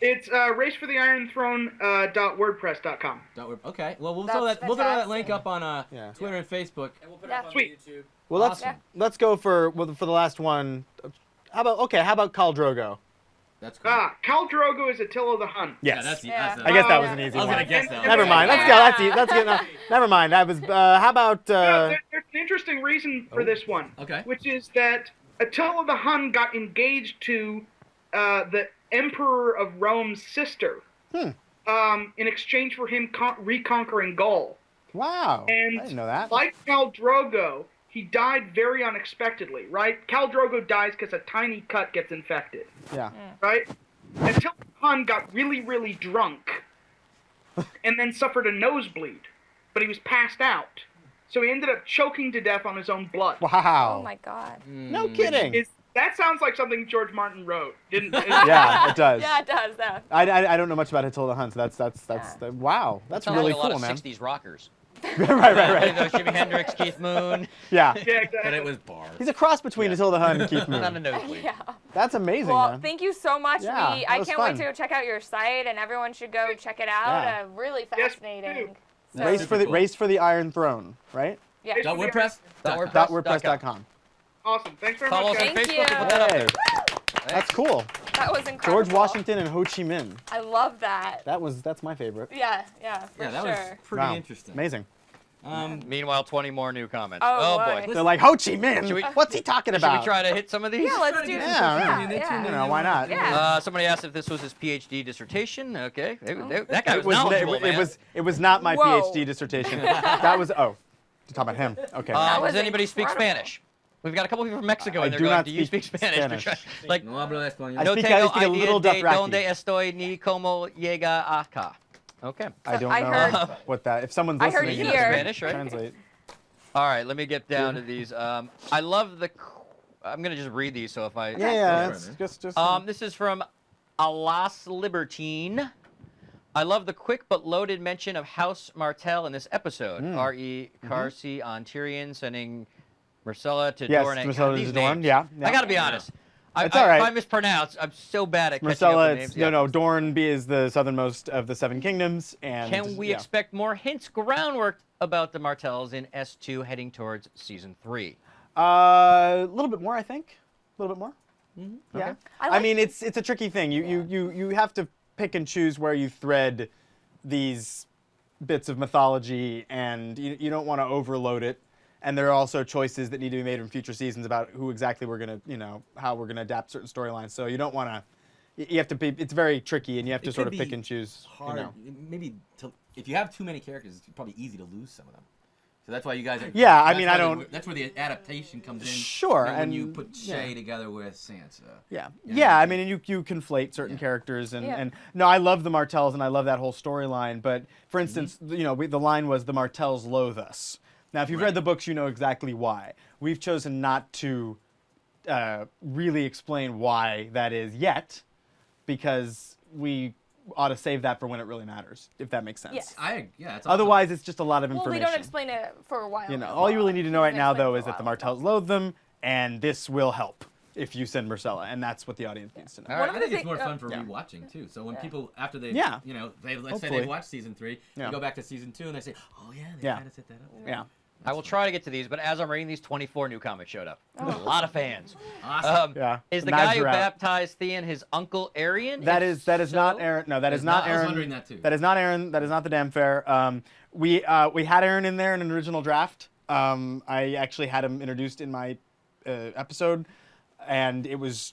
It's racefortheironthrone.wordpress.com. Okay. Well, we'll That's throw that fantastic. link up on Yeah. Twitter and Facebook. And we'll put Yeah. it up on Sweet. YouTube. Well, Awesome. let's go for the last one. How about Khal Drogo? That's cool. Khal Drogo is Attila the Hun. Yes. Yeah. I guess that was Yeah. an easy I was one. gonna guess that. Never mind. Let's go. That's good. No, never mind. I was. How about? There's an interesting reason for this one. Okay. Which is that Attila the Hun got engaged to the Emperor of Rome's sister in exchange for him reconquering Gaul. Wow. And I didn't know that. like Khal Drogo, he died very unexpectedly, right? Khal Drogo dies because a tiny cut gets infected, Yeah. right? Attila the Hun got really, really drunk and then suffered a nosebleed, but he was passed out. So he ended up choking to death on his own blood. Wow. Oh my god. No kidding. That sounds like something George Martin wrote, didn't it? Yeah, it does. Yeah, it does. Yeah. I don't know much about Attila the Hun, so that's wow. That's Sounds really like a lot cool, of man. 60s rockers. right. Jimi Hendrix, Keith Moon. Yeah. Yeah, exactly. But it was bars. He's a cross between Attila the Hun and Keith Not a Moon. nosebleed. Yeah. That's amazing, Well, man. thank you so much. Yeah, I that was can't wait fun. to go check out your site, and everyone should go check it out. Yeah. Really Yes, fascinating. do. So, Race for the Iron Throne, right? yeah. .wordpress? .wordpress.com. Awesome. Thanks very Follow much, us guys. on Thank Facebook you. and put that up Hey, there. that's cool. That was incredible. George Washington and Ho Chi Minh. I love that. That's my favorite. Yeah, for Yeah, that sure. was pretty Wow. interesting. Amazing. Meanwhile, 20 more new comments. Oh, boy. boy. They're like, Ho Chi Minh? Should we- What's he talking Should about? we try to hit some of these? Yeah, let's do Yeah, yeah, they tuned You in. know, why not? Yeah. Somebody asked if this was his PhD dissertation. Okay, that guy It was was, knowledgeable, man. it was not my Whoa. PhD dissertation. That was, oh, to talk about him. Okay. That was Does anybody speak incredible. Spanish? We've got a couple people from Mexico I and they're do going, not do you speak speak Spanish? Spanish. They're trying- Like, No hablo español. I no speak- tengo I speak a idea little de Dothraki. donde estoy ni cómo llega acá. Okay. I don't I know heard- what that, if someone's I heard listening, You know here. Spanish, right? translate. All right, let me get down to these. I love the. I'm gonna just read these. So if I. Yeah, for it's it, just. This is from Alas Libertine. I love the quick but loaded mention of House Martell in this episode. R.E. Carsey on Tyrion sending Marcella to Yes, Dorne. Marcella These to Dorne, names. yeah. I gotta be honest. It's all right. If I mispronounce, I'm so bad at catching Marcella, up with it's, names. Yeah. Dorne is the southernmost of the Seven Kingdoms, and Can we yeah. expect more hints, groundwork about the Martells in S2 heading towards season 3? A little bit more, I think. A little bit more. Mm-hmm. Yeah. Okay. I mean, it's a tricky thing. You have to pick and choose where you thread these bits of mythology, and you don't want to overload it. And there are also choices that need to be made in future seasons about who exactly we're gonna, how we're gonna adapt certain storylines. So you don't want to. You have to be. It's very tricky, and you have to sort of pick and choose. Hard. Maybe if you have too many characters, it's probably easy to lose some of them. So that's why you guys are. Yeah, I mean, I don't. That's where the adaptation comes in. Sure, when and you put Shay together with Sansa. Yeah. I mean, and you conflate certain characters, and no, I love the Martells, and I love that whole storyline. But for instance, the line was the Martells loathe us. Now, if you've read the books, you know exactly why. We've chosen not to really explain why that is yet, because we ought to save that for when it really matters, if that makes sense. Yes. It's Otherwise, it's just a lot of Well, information. we don't explain it for a while. All you really need to know right now, though, is that that the Martells loathe them, and this will help if you send Marcella, and that's what the audience needs to know. All right. I think it's more fun for rewatching too. So when people after they, let's say Hopefully. they've watched season 3, they go back to season 2 and they say, oh yeah, they kind of set that up. Yeah. I will try to get to these, but as I'm reading these, 24 new comics showed up. A lot of fans. Awesome. Is the Knives guy who are out. baptized Theon his uncle Arion? That is not Aaron. No, that is not Aaron. I was wondering that too. That is not Aaron. That is not the damn fair. We had Aaron in there in an original draft. I actually had him introduced in my episode, and it was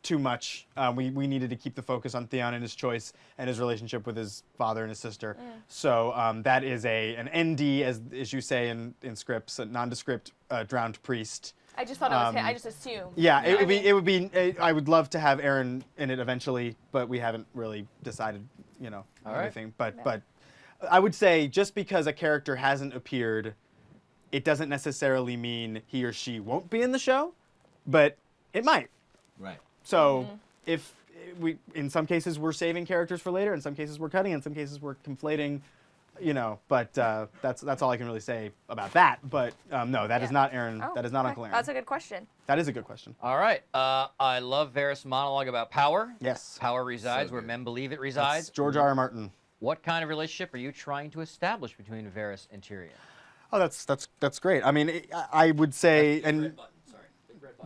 too much. We needed to keep the focus on Theon and his choice and his relationship with his father and his sister. So that is an ND, as you say in scripts, a nondescript drowned priest. I just thought it was him. I just assumed. Yeah, it would be. I would love to have Aaron in it eventually, but we haven't really decided, everything. But I would say just because a character hasn't appeared, it doesn't necessarily mean he or she won't be in the show, but it might. Right. So if in some cases we're saving characters for later, in some cases we're cutting, in some cases we're conflating, But that's all I can really say about that. But no, that is not Aaron. That is not Uncle Aaron. That's a good question. That is a good question. All right. I love Varys' monologue about power. Yes. Power resides where men believe it resides. That's George R. R. Martin. What kind of relationship are you trying to establish between Varys and Tyrion? Oh, that's great. I mean, I would say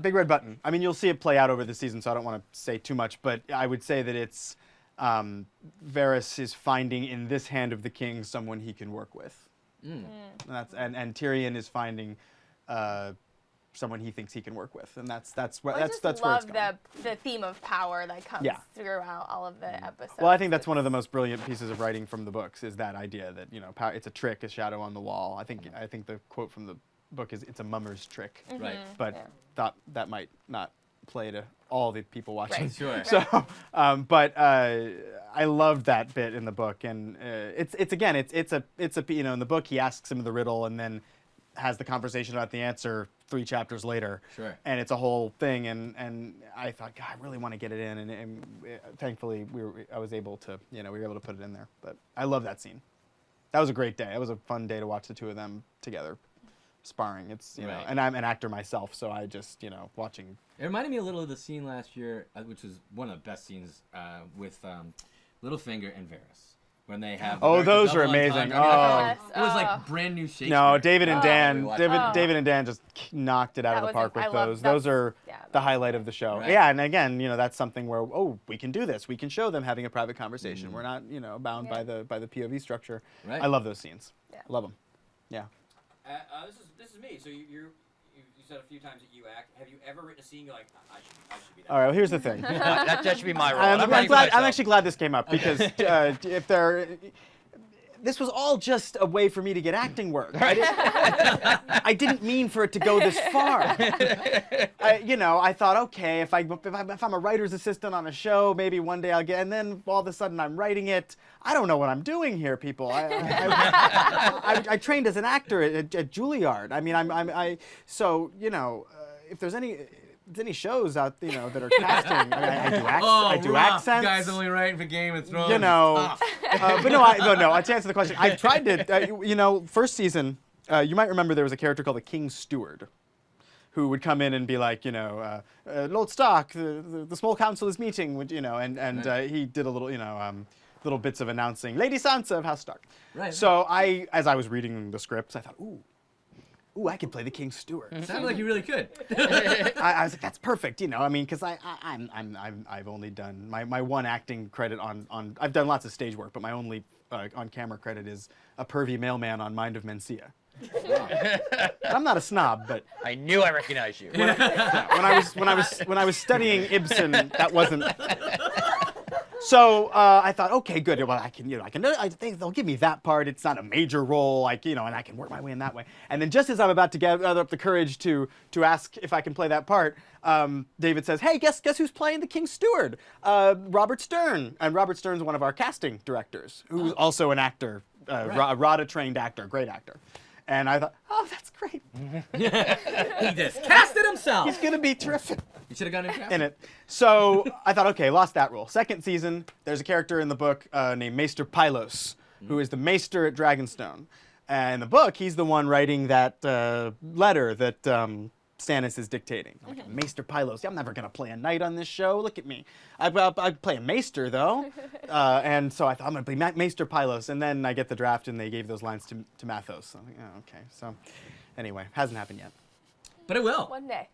Big red button. I mean, you'll see it play out over the season, so I don't want to say too much, but I would say that it's Varys is finding in this hand of the king someone he can work with. And Tyrion is finding someone he thinks he can work with, and that's where I just where it's going. love the theme of power that comes throughout all of the episodes. Well, I think that's one of the most brilliant pieces of writing from the books is that idea that power, it's a trick, a shadow on the wall. I think the quote from the book is it's a mummer's trick, right? But thought that might not play to all the people watching. Right. Sure. So, but I loved that bit in the book, and it's a in the book he asks him the riddle and then has the conversation about the answer 3 chapters later. Sure. And it's a whole thing, and I thought, God, I really want to get it in, and thankfully I was able to, we were able to put it in there. But I love that scene. That was a great day. It was a fun day to watch the two of them together. Sparring. It's Right. and I'm an actor myself, so I just watching. It reminded me a little of the scene last year, which was one of the best scenes with Littlefinger and Varys when they have. Oh, the those are double amazing. entendre. I Yes. thought it was like brand new Shakespeare. No, David and Dan. Oh. David and Dan just knocked it out That of the was park I with love those. that. Those are Yeah, the highlight of the show. Right. Yeah, and again, that's something where we can do this. We can show them having a private conversation. We're not bound by the POV structure. Right. I love those scenes. Yeah. Love them. Yeah. This is me. So you said a few times that you act. Have you ever written a scene you're like, I should be that? All right. Well, here's the thing. That should be my role. I'm writing for myself. actually glad this came up because this was all just a way for me to get acting work. I didn't mean for it to go this far. I thought, okay, if I'm a writer's assistant on a show, maybe one day I'll get, and then all of a sudden I'm writing it. I don't know what I'm doing here, people. I trained as an actor at Juilliard. I mean, if there's any shows out that are casting, I do accents. Guys only writing for Game of Thrones. But no. To answer the question, I've tried to. First season, you might remember there was a character called the King's Steward, who would come in and be like, Lord Stark, the small council is meeting, and he did a little, little bits of announcing, Lady Sansa of House Stark. Right. So as I was reading the scripts, I thought, ooh, ooh, I could play the King's Steward. Sounded like you really could. I was like, that's perfect, you know. I mean, because I've only done my one acting credit on I've done lots of stage work, but my only on camera credit is a pervy mailman on Mind of Mencia. I'm not a snob, but I knew I recognized you. when I was studying Ibsen, that wasn't. So I thought, okay, good. Well, I think they'll give me that part. It's not a major role, and I can work my way in that way. And then just as I'm about to gather up the courage to ask if I can play that part, David says, "Hey, guess who's playing the King's Steward? Robert Stern." And Robert Stern's one of our casting directors, who's also an actor, a RADA-trained actor, great actor. And I thought, oh, that's great. He just casted himself. He's gonna be terrific. You should have gone in it. So I thought, okay, lost that role. Second season, there's a character in the book named Maester Pylos, who is the Maester at Dragonstone. And in the book, he's the one writing that letter that Stannis is dictating. I'm like, Maester Pylos. I'm never gonna play a knight on this show. Look at me. I'd play a Maester though. And so I thought I'm gonna play Maester Pylos. And then I get the draft, and they gave those lines to Mathos. So I'm like, oh, okay. So anyway, hasn't happened yet. But it will. One day.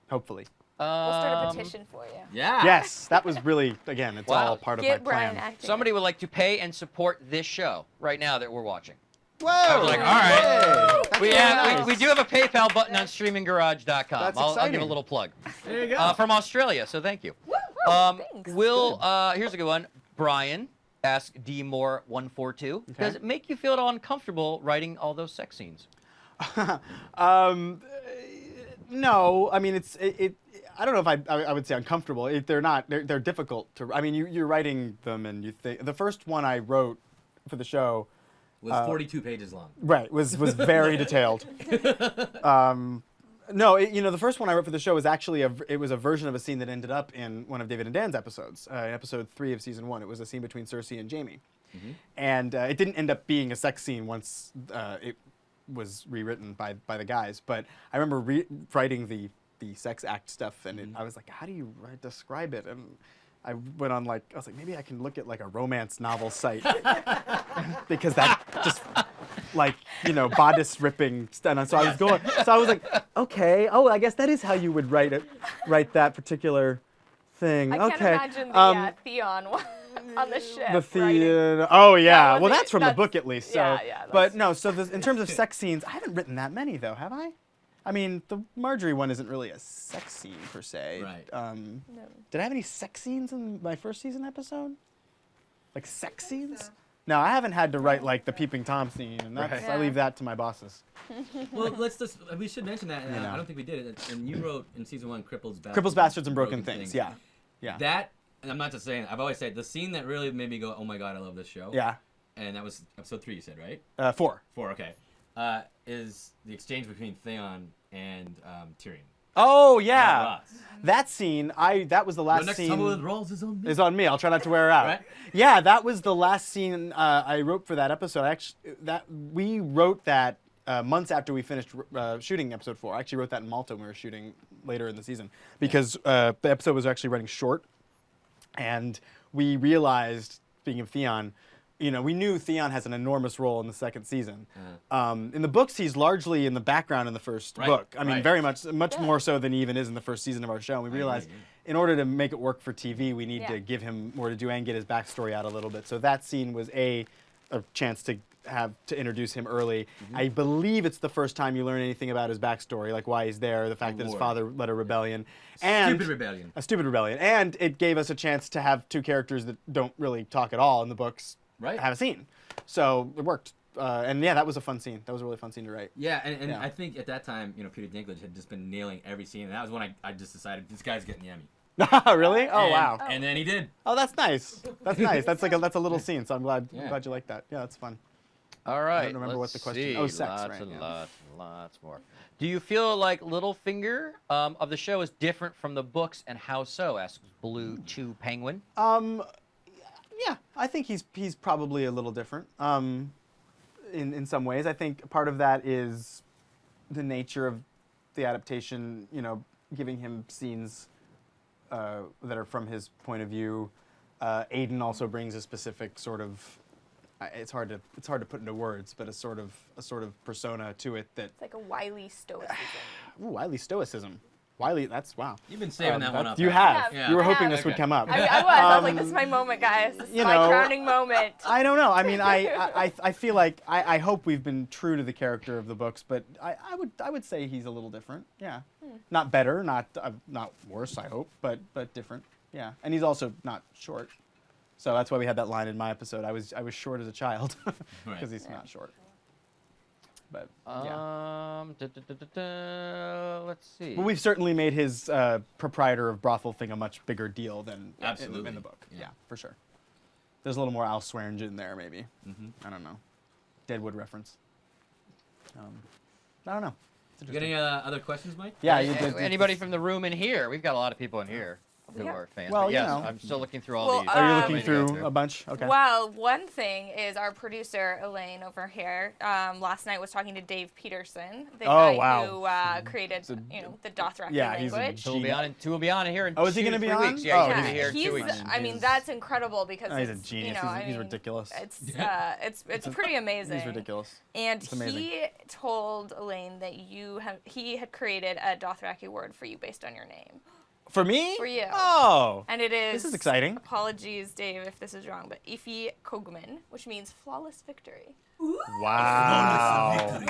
Hopefully. We'll start a petition for you. Yeah. Yes, that was really, again, it's all part of my Get Bryan plan. acting. Somebody would like to pay and support this show right now that we're watching. Whoa! I was like, all right. That's We really have nice. we do have a PayPal button on streaminggarage.com. That's I'll give exciting. a little plug. There you go. From Australia, so thank you. Thanks. Here's a good one. Brian asked DMore142. Does it make you feel at all uncomfortable writing all those sex scenes? No, I mean I don't know if I would say uncomfortable. They're difficult to. I mean, you're writing them, and you think the first one I wrote for the show Was 42 pages long. right was very detailed. No, the first one I wrote for the show was actually it was a version of a scene that ended up in one of David and Dan's episodes, episode 3 of season 1. It was a scene between Cersei and Jaime, and it didn't end up being a sex scene once it was rewritten by the guys. But I remember writing the sex act stuff, and I was like, how do you describe it? And I went on I was like, maybe I can look at a romance novel site because that just bodice ripping stuff. And so I was like, okay, I guess that is how you would write that particular thing. I can't imagine the Theon one on the ship. The Theon. Oh yeah. That well, was that's from the book at least. So. Yeah. But no. So in terms of sex scenes, I haven't written that many though, have I? I mean, the Marjorie one isn't really a sex scene per se. Right. No. Did I have any sex scenes in my first season episode? Like sex scenes? No, I haven't had to write the peeping Tom scene, and that's, I leave that to my bosses. Well, we should mention that. I don't think we did it. And you wrote in season 1, Cripples, Bastards, and Broken Things. Yeah. That, and I'm not just saying, I've always said the scene that really made me go, oh my god, I love this show. Yeah. And that was episode 3, you said, right? 4. 4, okay. Is the exchange between Theon and Tyrion. Oh yeah, Ross. that scene. That was the last Your next scene. tumble with rolls is on me. Is on me. I'll try not to wear her out. Right? Yeah, that was the last scene I wrote for that episode. We wrote that months after we finished shooting episode 4. I actually wrote that in Malta when we were shooting later in the season because the episode was actually running short, and we realized, speaking of Theon, we knew Theon has an enormous role in the second season. In the books, he's largely in the background in the first book. I mean, very much more so than he even is in the first season of our show. And we realized in order to make it work for TV, we need to give him more to do and get his backstory out a little bit. So that scene was a chance to introduce him early. I believe it's the first time you learn anything about his backstory, like why he's there, the fact that his father led a rebellion. Stupid rebellion. A stupid rebellion. And it gave us a chance to have two characters that don't really talk at all in the books have a scene. So it worked. And yeah, that was a fun scene. That was a really fun scene to write. Yeah, and I think at that time, Peter Dinklage had just been nailing every scene. And that was when I just decided, this guy's getting the Emmy. Really? Oh, wow. And then he did. Oh, that's nice. That's nice. That's a little scene, so I'm glad you like that. Yeah, that's fun. All right. I don't remember what the question see. Oh, sex, lots right, and yeah. lots more. Do you feel like Littlefinger of the show is different from the books, and how so? Asks Blue 2 Penguin. Yeah, I think he's probably a little different. In some ways, I think part of that is the nature of the adaptation. Giving him scenes that are from his point of view. Aiden also brings a specific sort of it's hard to put into words, but a sort of persona to it that. It's like a wily stoicism. Ooh, wily stoicism. Wily, that's wow. You've been saving that one up. You haven't have. Yeah, You were I hoping have. this would come up. I was like, this is my moment, guys. This is you my know, crowning moment. I don't know. I mean, I feel like I hope we've been true to the character of the books, but I would say he's a little different. Yeah, not better, not worse. I hope, but different. Yeah, and he's also not short. So that's why we had that line in my episode. I was short as a child because he's not short. But yeah. Let's see. But we've certainly made his proprietor of brothel thing a much bigger deal than in the book. Yeah, for sure. There's a little more Al Swearingen there, maybe. I don't know. Deadwood reference. I don't know. It's You got any other questions, Mike? Yeah. Anybody from the room in here? We've got a lot of people in here who Yeah. are fans. Well, but yes, you know. I'm still looking through all Well, these. Are you Um, looking Waiting to go through a bunch? Okay. Well, one thing is our producer Elaine over here last night was talking to Dave Peterson, the Oh, guy wow. who created a- the Dothraki yeah, he's a language. Two will be on. Two will be on here in. Oh, is he going gonna to be on? Weeks. Yeah, Oh, he's gonna he's- be here in 2 he's, weeks. I mean, that's incredible because Oh, he's a it's, genius. You know, He's ridiculous. It's pretty amazing. He's ridiculous. And It's amazing. he told Elaine that he had created a Dothraki word for you based on your name. For me? For you. Oh. And it is. This is exciting. Apologies, Dave, if this is wrong, but Ify Cogman, which means flawless victory. Wow.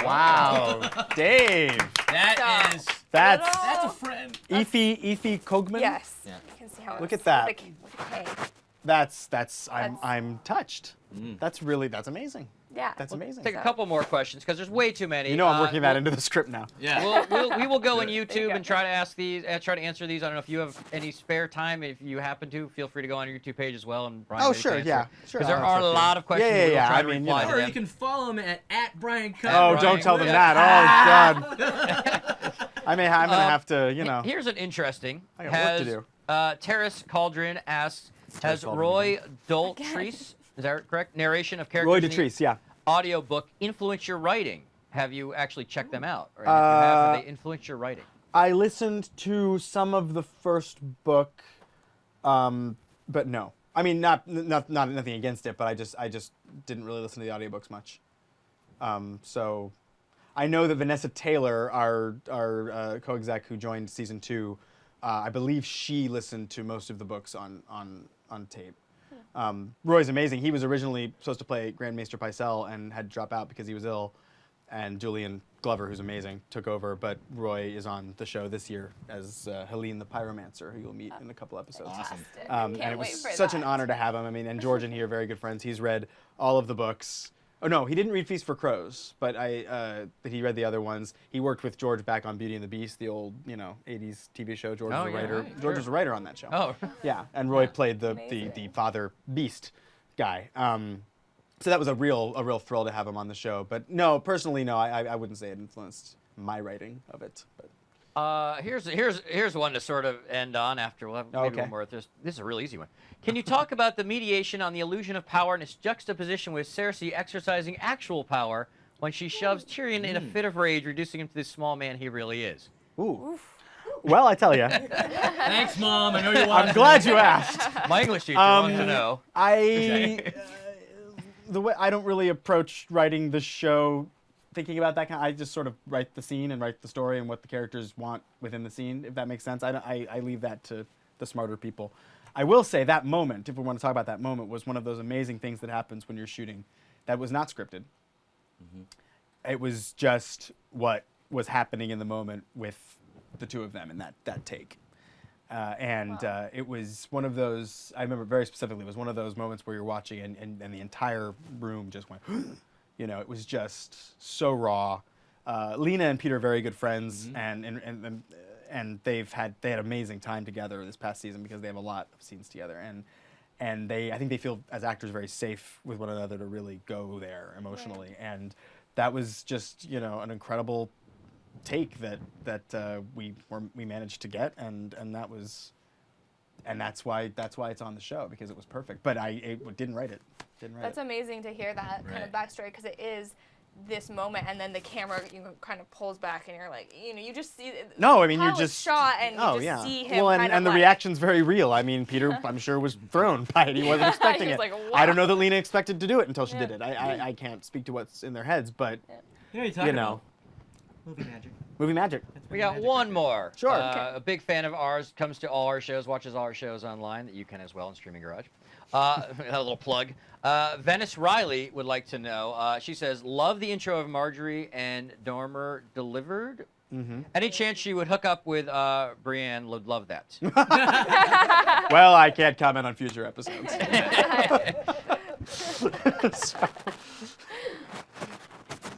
Wow. Dave. That So- is. That's That's a friend. Ify Cogman? Yes. Yeah. You can see how Look it's at that. With a K. That's I'm touched. That's amazing. Yeah. That's amazing. Take a couple more questions because there's way too many. You know I'm working that into the script now. Yeah. We will go on There you YouTube go. and try to ask these, try to answer these. I don't know if you have any spare time. If you happen to, feel free to go on our YouTube page as well. And Brian Oh, maybe can sure, answer. yeah, sure, Because there I'll are a answer a few. lot of questions. Yeah, we'll yeah, try I to mean, you reply know. to Or them. you can follow him at Bryan Cogman. Oh, Brian, don't tell them yeah. that. Oh God. I'm gonna have to, you know. Here's an interesting. I got work to do. Terrace Cauldron asks, has Cauldron. Roy Daltrey's, is that correct? Narration of characters Roy in the Dotrice, yeah. audiobook influence your writing? Have you actually checked them out? Or if you have they influenced your writing? I listened to some of the first book, but no. I mean, not nothing against it, but I just didn't really listen to the audiobooks much. So, I know that Vanessa Taylor, our co-exec who joined season 2, I believe she listened to most of the books on tape. Roy's amazing. He was originally supposed to play Grand Maester Pycelle and had to drop out because he was ill. And Julian Glover, who's amazing, took over. But Roy is on the show this year as Helene the Pyromancer, who you'll meet in a couple episodes. Awesome. Fantastic. And Can't it was wait for such an that. honor to have him. I mean, and George and he are very good friends. He's read all of the books. Oh no, he didn't read Feast for Crows, but but he read the other ones. He worked with George back on Beauty and the Beast, the old 80s TV show. George Oh, was a yeah, writer. right, George sure. was a writer on that show. Oh, Yeah, and Roy played the Amazing. father beast guy. So that was a real thrill to have him on the show. But no, personally, no, I wouldn't say it influenced my writing of it. But here's one to sort of end on after we'll have maybe Okay. one more. This is a real easy one. Can you talk about the mediation on the illusion of power and its juxtaposition with Cersei exercising actual power when she shoves Tyrion in a fit of rage, reducing him to the small man he really is? ooh, well, I tell you, Thanks, Mom. I know you want. I'm glad you asked. My English teacher wants to Um, know. The way I don't really approach writing the show thinking about that kind I just sort of write the scene and write the story and what the characters want within the scene, if that makes sense. I leave that to the smarter people. I will say that moment, if we want to talk about that moment, was one of those amazing things that happens when you're shooting that was not scripted. It was just what was happening in the moment with the two of them in that take. It was one of those, I remember very specifically, it was one of those moments where you're watching and the entire room just went, it was just so raw. Lena and Peter are very good friends, and they had amazing time together this past season because they have a lot of scenes together, and I think they feel as actors very safe with one another to really go there emotionally, and that was just an incredible take that we managed to get, and that's why it's on the show, because it was perfect. But I didn't write it. That's amazing to hear that kind of backstory, because it is this moment, and then the camera kind of pulls back, and you're like, you just see. No, I mean, how you're it's just shot, and oh you just yeah. see him. Well, kind of and the like, reaction's very real. I mean, Peter, I'm sure, was thrown by it. He wasn't expecting He it. was like, I don't "Wow." know that Lena expected to do it until she Yeah. did it. I can't speak to what's in their heads, but You know, movie magic. movie magic. We got one more. Sure. A big fan of ours, comes to all our shows, watches all our shows online that you can as well in Streaming Garage. A little plug. Venice Riley would like to know. She says, "Love the intro of Marjorie and Dormer delivered. Any chance she would hook up with Brienne? Would love that." Well, I can't comment on future episodes.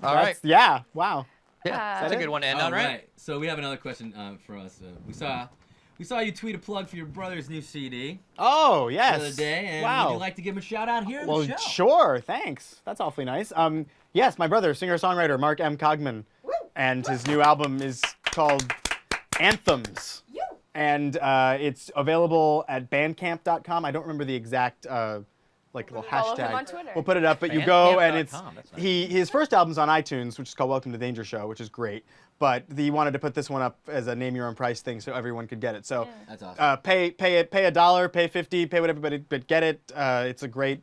All right. Yeah. Wow. Yeah, that's a good one to end All on, right? right. So we have another question for us. We saw you tweet a plug for your brother's new CD Oh the yes. other day, and wow. would you like to give him a shout out here in Well, the show? sure. Thanks. That's awfully nice. Yes, my brother, singer-songwriter Mark M. Cogman, and his new album is called Anthems, and it's available at Bandcamp.com. I don't remember the exact little Follow him hashtag. on Twitter. We'll put it up, but you go and it's Bandcamp.com, that's nice. his first album's on iTunes, which is called Welcome to Danger Show, which is great. But he wanted to put this one up as a name your own price thing so everyone could get it. So That's awesome. pay $1, pay $50, pay whatever, but get it. It's a great